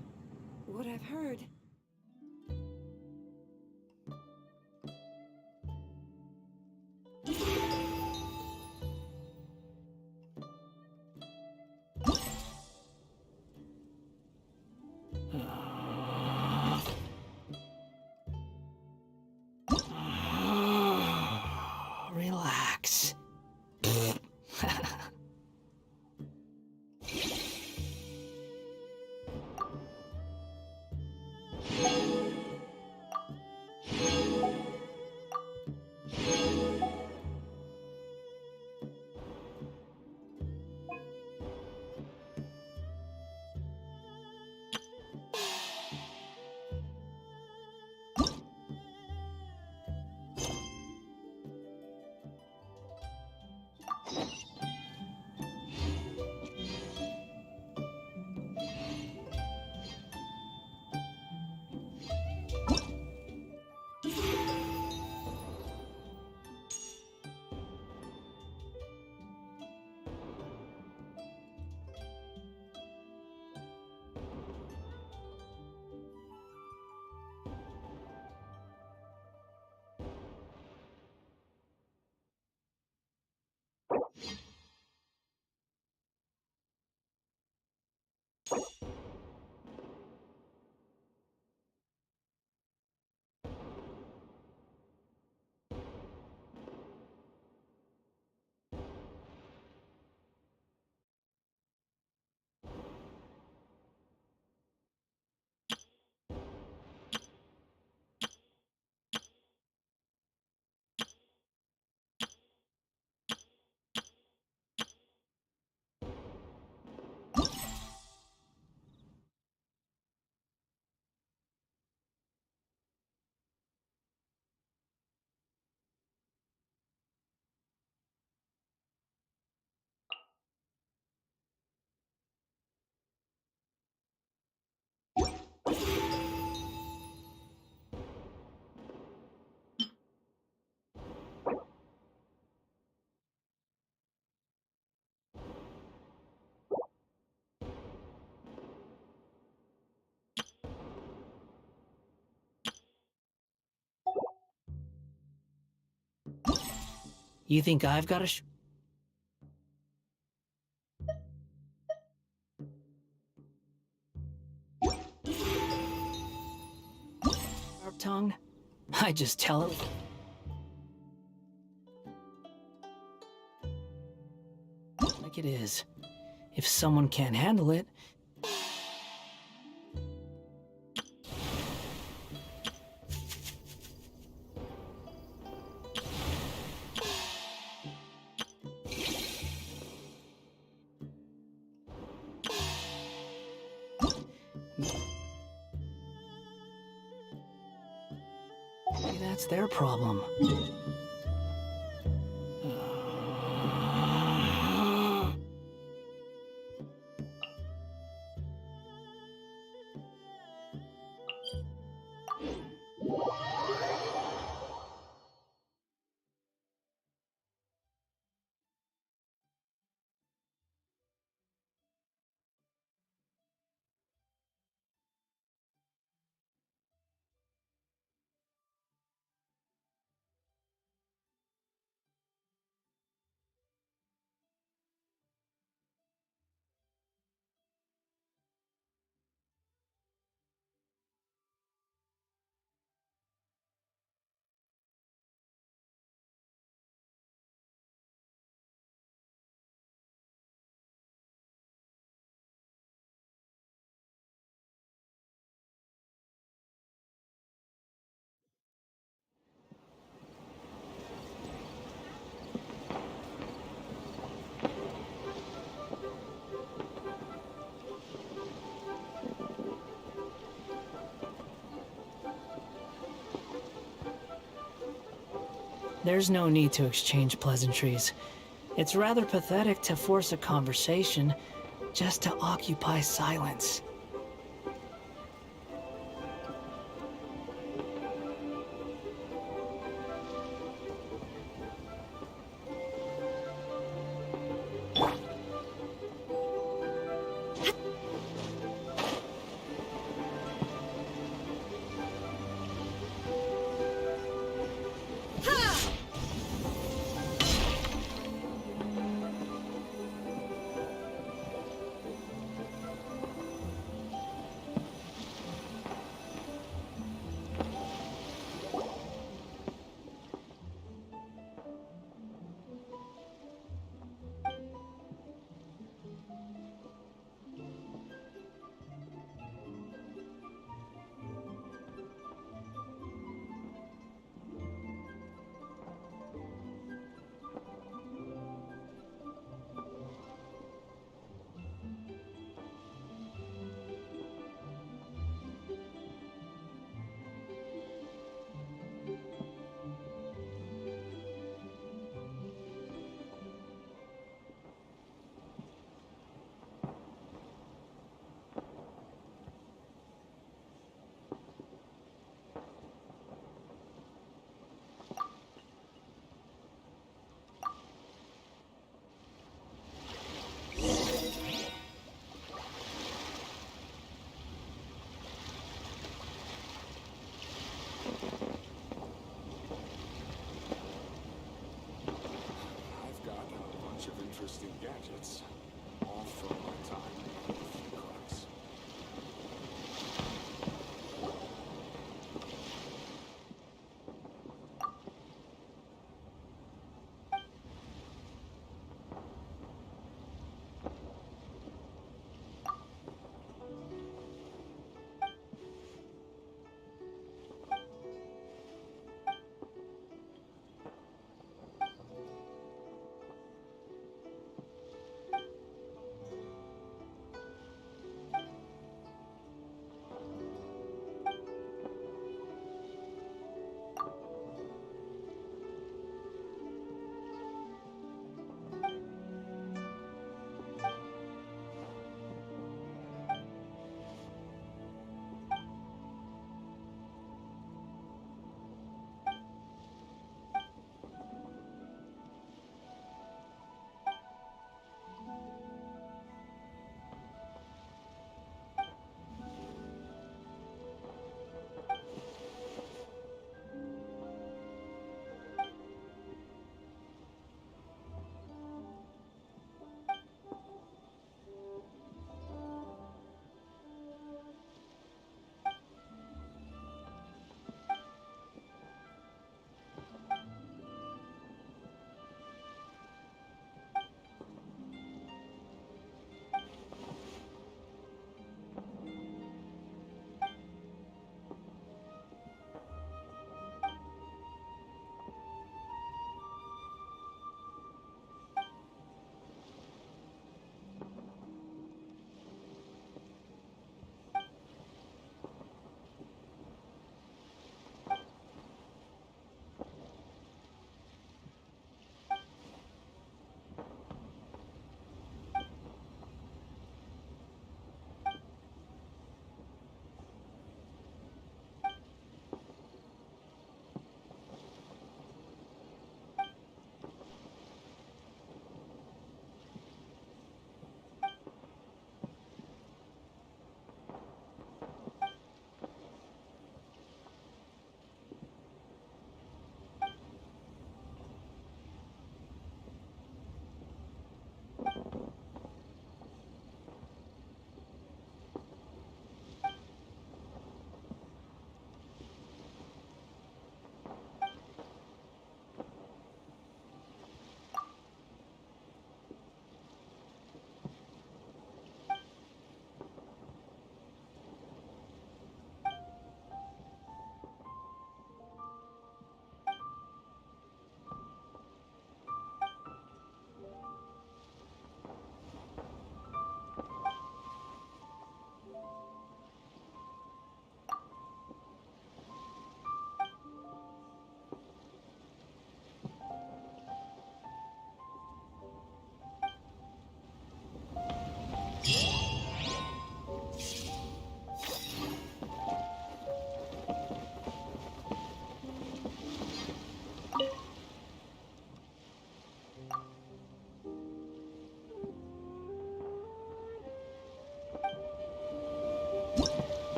What I've heard? Relax. You think I've got a sharp tongue? I just tell it. Like it is. If someone can't handle it, maybe that's their problem. There's no need to exchange pleasantries. It's rather pathetic to force a conversation just to occupy silence.